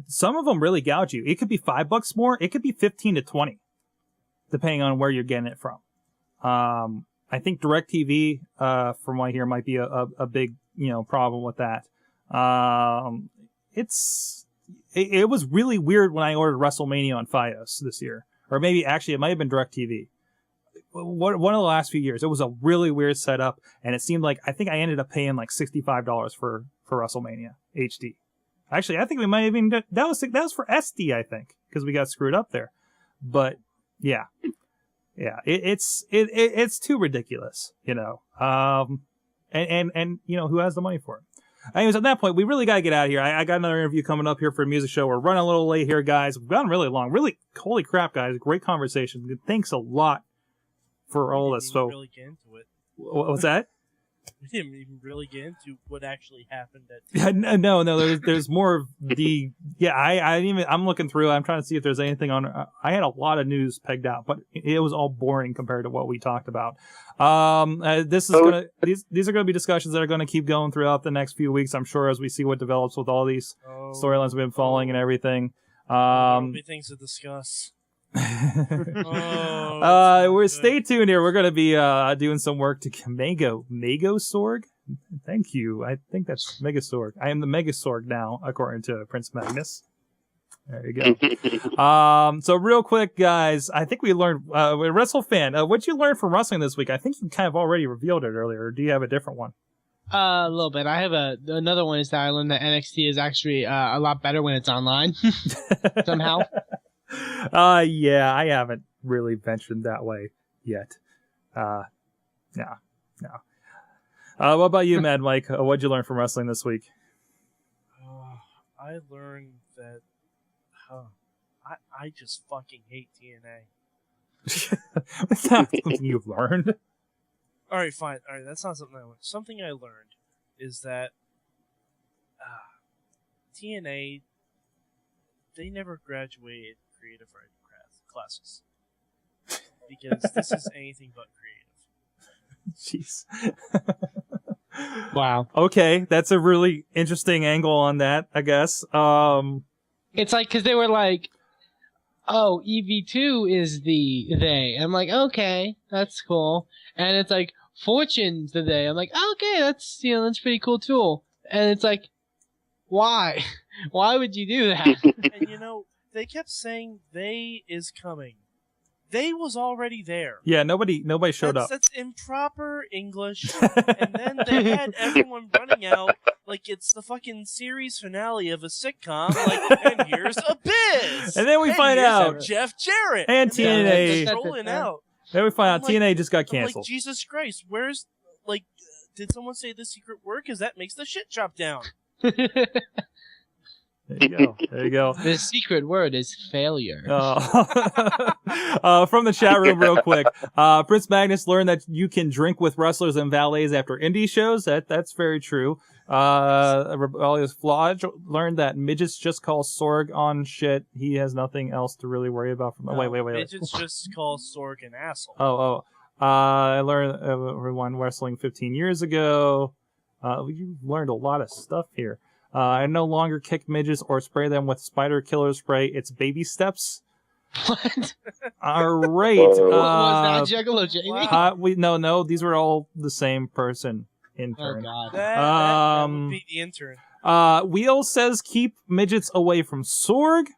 Some of them really gouge you. It could be $5 more. It could be 15 to 20, depending on where you're getting it from. I think DirecTV, from what I hear, might be a big problem with that. It was really weird when I ordered WrestleMania on Fios this year, or maybe actually it might have been DirecTV. One of the last few years, it was a really weird setup, and it seemed like I think I ended up paying like $65 for WrestleMania HD. Actually, I think we might have even that was for SD, I think, because we got screwed up there. But yeah, it's too ridiculous, and who has the money for it? Anyways, at that point, we really got to get out of here. I got another interview coming up here for a music show. We're running a little late here, guys. We've gone really long. Really, holy crap, guys. Great conversation. Thanks a lot for all this. So, really get into it. What's that? We didn't even really get into what actually happened at No, there's more of the I'm looking through. I'm trying to see if there's anything on. I had a lot of news pegged out, but it was all boring compared to what we talked about. These are gonna be discussions that are gonna keep going throughout the next few weeks, I'm sure, as we see what develops with all these storylines we've been following and everything. There'll be things to discuss. Stay tuned here. We're gonna be doing some work to Mago Sorg. Thank you. I think that's Megasorg. I am the Megasorg now, according to Prince Magnus. There you go. So real quick, guys, I think we learned, WrestleFan, what'd you learn from wrestling this week? I think you kind of already revealed it earlier. Or do you have a different one? A little bit. I have another one is that I learned that NXT is actually a lot better when it's online somehow. Yeah, I haven't really ventured that way yet. No. What about you, Mad Mike? What'd you learn from wrestling this week? I learned that I just fucking hate TNA. That's not something you've learned. All right, fine. All right, that's not something I learned. Something I learned is that TNA, they never graduated creative writing classes because this is anything but creative. Jeez. Wow. Okay, that's a really interesting angle on that, I guess. It's like, because they were like, oh, EV2 is the they. I'm like, okay, that's cool. And it's like, Fortune's the they. I'm like, okay, that's that's a pretty cool tool. And it's like, why? Why would you do that? And they kept saying they is coming. They was already there. Yeah, nobody showed up. That's improper English. And then they had everyone running out like it's the fucking series finale of a sitcom. Like, and here's Abyss. And then we find out Jeff Jarrett and TNA rolling out. Then we find out TNA just got I'm canceled. like, Jesus Christ, where's did someone say the secret word? Because that makes the shit drop down. There you go. There you go. The secret word is failure. From the chat room, real quick. Prince Magnus learned that you can drink with wrestlers and valets after indie shows. That's very true. Rebellious Flodge learned that midgets just call Sorg on shit. He has nothing else to really worry about. Wait. Midgets just call Sorg an asshole. I learned everyone wrestling 15 years ago. You learned a lot of stuff here. I no longer kick midgets or spray them with spider killer spray. It's baby steps. What? All right. Was that Juggalo Jamie? No. These were all the same person. Intern. Oh God. That would be the intern. Wheel says keep midgets away from Sorg.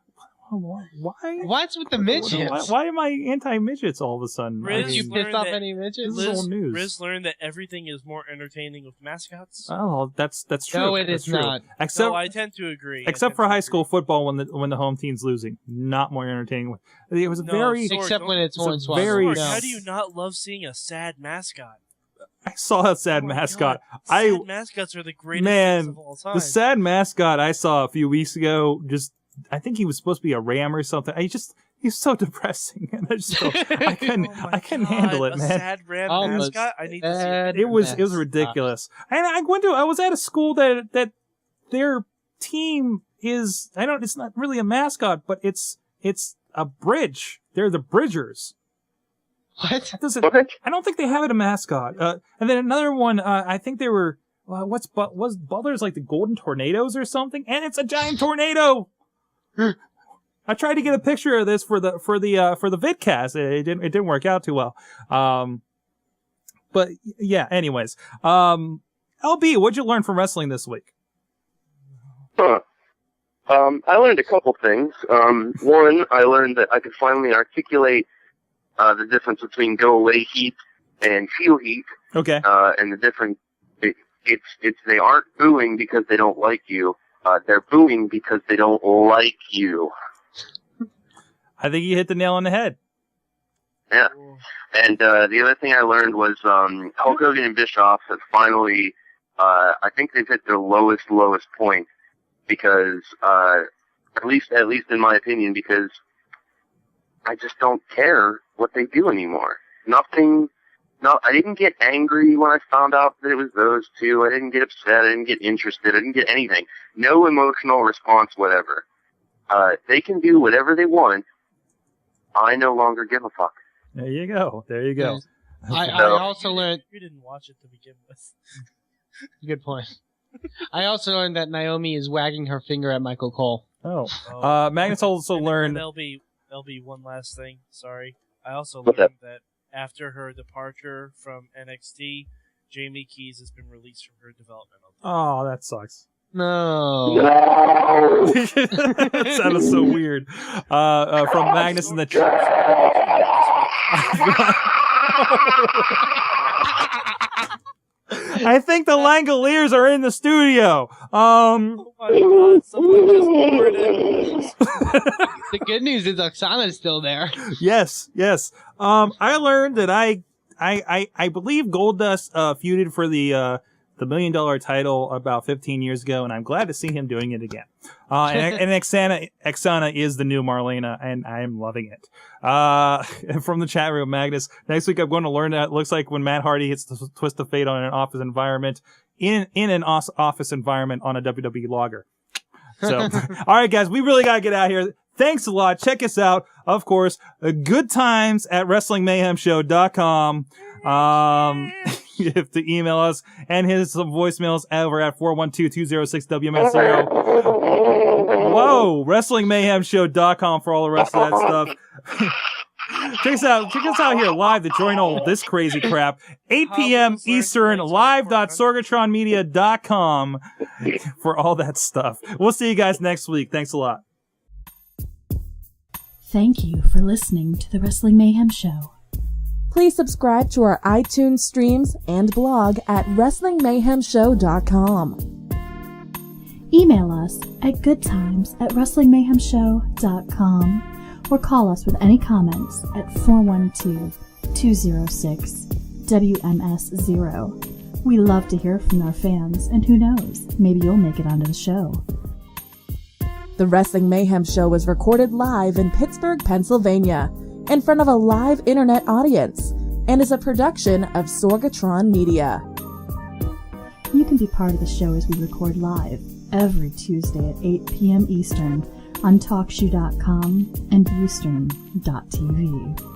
Why? What's with the midgets? Why am I anti-midgets all of a sudden? Did you piss off any midgets? This is old news. Riz learned that everything is more entertaining with mascots. Oh, that's true. No, it is not. Except, I tend to agree. Except for high school football when the home team's losing, not more entertaining. It was except when it's Hornswoggle. very. How do you not love seeing a sad mascot? I saw a sad mascot. Sad mascots are the greatest things of all time. The sad mascot I saw a few weeks ago, I think he was supposed to be a ram or something. He's so depressing. And I couldn't handle it, man. A sad ram mascot? I need to see it. It was ridiculous. And I was at a school that their team is, it's not really a mascot, but it's a bridge. They're the Bridgers. What? I don't think they have it a mascot. And then another one, I think they were, was Butler's like the Golden Tornadoes or something? And it's a giant tornado! I tried to get a picture of this for the vidcast. It didn't work out too well. But yeah, anyways. LB, what'd you learn from wrestling this week? I learned a couple things. One, I learned that I could finally articulate the difference between go away heat and feel heat. Okay. And the difference, they aren't booing because they don't like you. They're booing because they don't like you. I think you hit the nail on the head. Yeah. And the other thing I learned was Hulk Hogan and Bischoff have finally, I think they've hit their lowest point because, at least in my opinion, because I just don't care what they do anymore. I didn't get angry when I found out that it was those two. I didn't get upset. I didn't get interested. I didn't get anything. No emotional response, whatever. They can do whatever they want. I no longer give a fuck. There you go. I also learned... You didn't watch it to begin with. Good point. I also learned that Naomi is wagging her finger at Michael Cole. Oh. Magnus also learned... There'll be one last thing. Sorry. I also learned that after her departure from NXT, Jamie Keys has been released from her developmental. Oh, that sucks. No. That sounded so weird. From Magnus in the chat. I think the Langoliers are in the studio. Oh my god, someone just poured in. The good news is Oksana's still there. Yes. I learned that I believe Goldust feuded for the $1 million title about 15 years ago, and I'm glad to see him doing it again. And Oksana is the new Marlena, and I'm loving it. From the chat room, Magnus, next week I'm going to learn that it looks like when Matt Hardy hits the twist of fate on an office environment, in an office environment on a WWE logger. So, all right, guys, we really got to get out of here. Thanks a lot. Check us out. Of course, good times at WrestlingMayhemShow.com. You have to email us and hit some voicemails over at 412-206-WMS0. Whoa, WrestlingMayhemShow.com for all the rest of that stuff. Check us out here live to join all this crazy crap. 8 p.m. Eastern, live.sorgatronmedia.com for all that stuff. We'll see you guys next week. Thanks a lot. Thank you for listening to the Wrestling Mayhem Show. Please subscribe to our iTunes streams and blog at WrestlingMayhemShow.com. Email us at goodtimes@WrestlingMayhemShow.com or call us with any comments at 412-206-WMS0. We love to hear from our fans, and who knows, maybe you'll make it onto the show. The Wrestling Mayhem Show was recorded live in Pittsburgh, Pennsylvania, in front of a live internet audience, and is a production of Sorgatron Media. You can be part of the show as we record live every Tuesday at 8 p.m. Eastern on TalkShoe.com and Eastern.tv.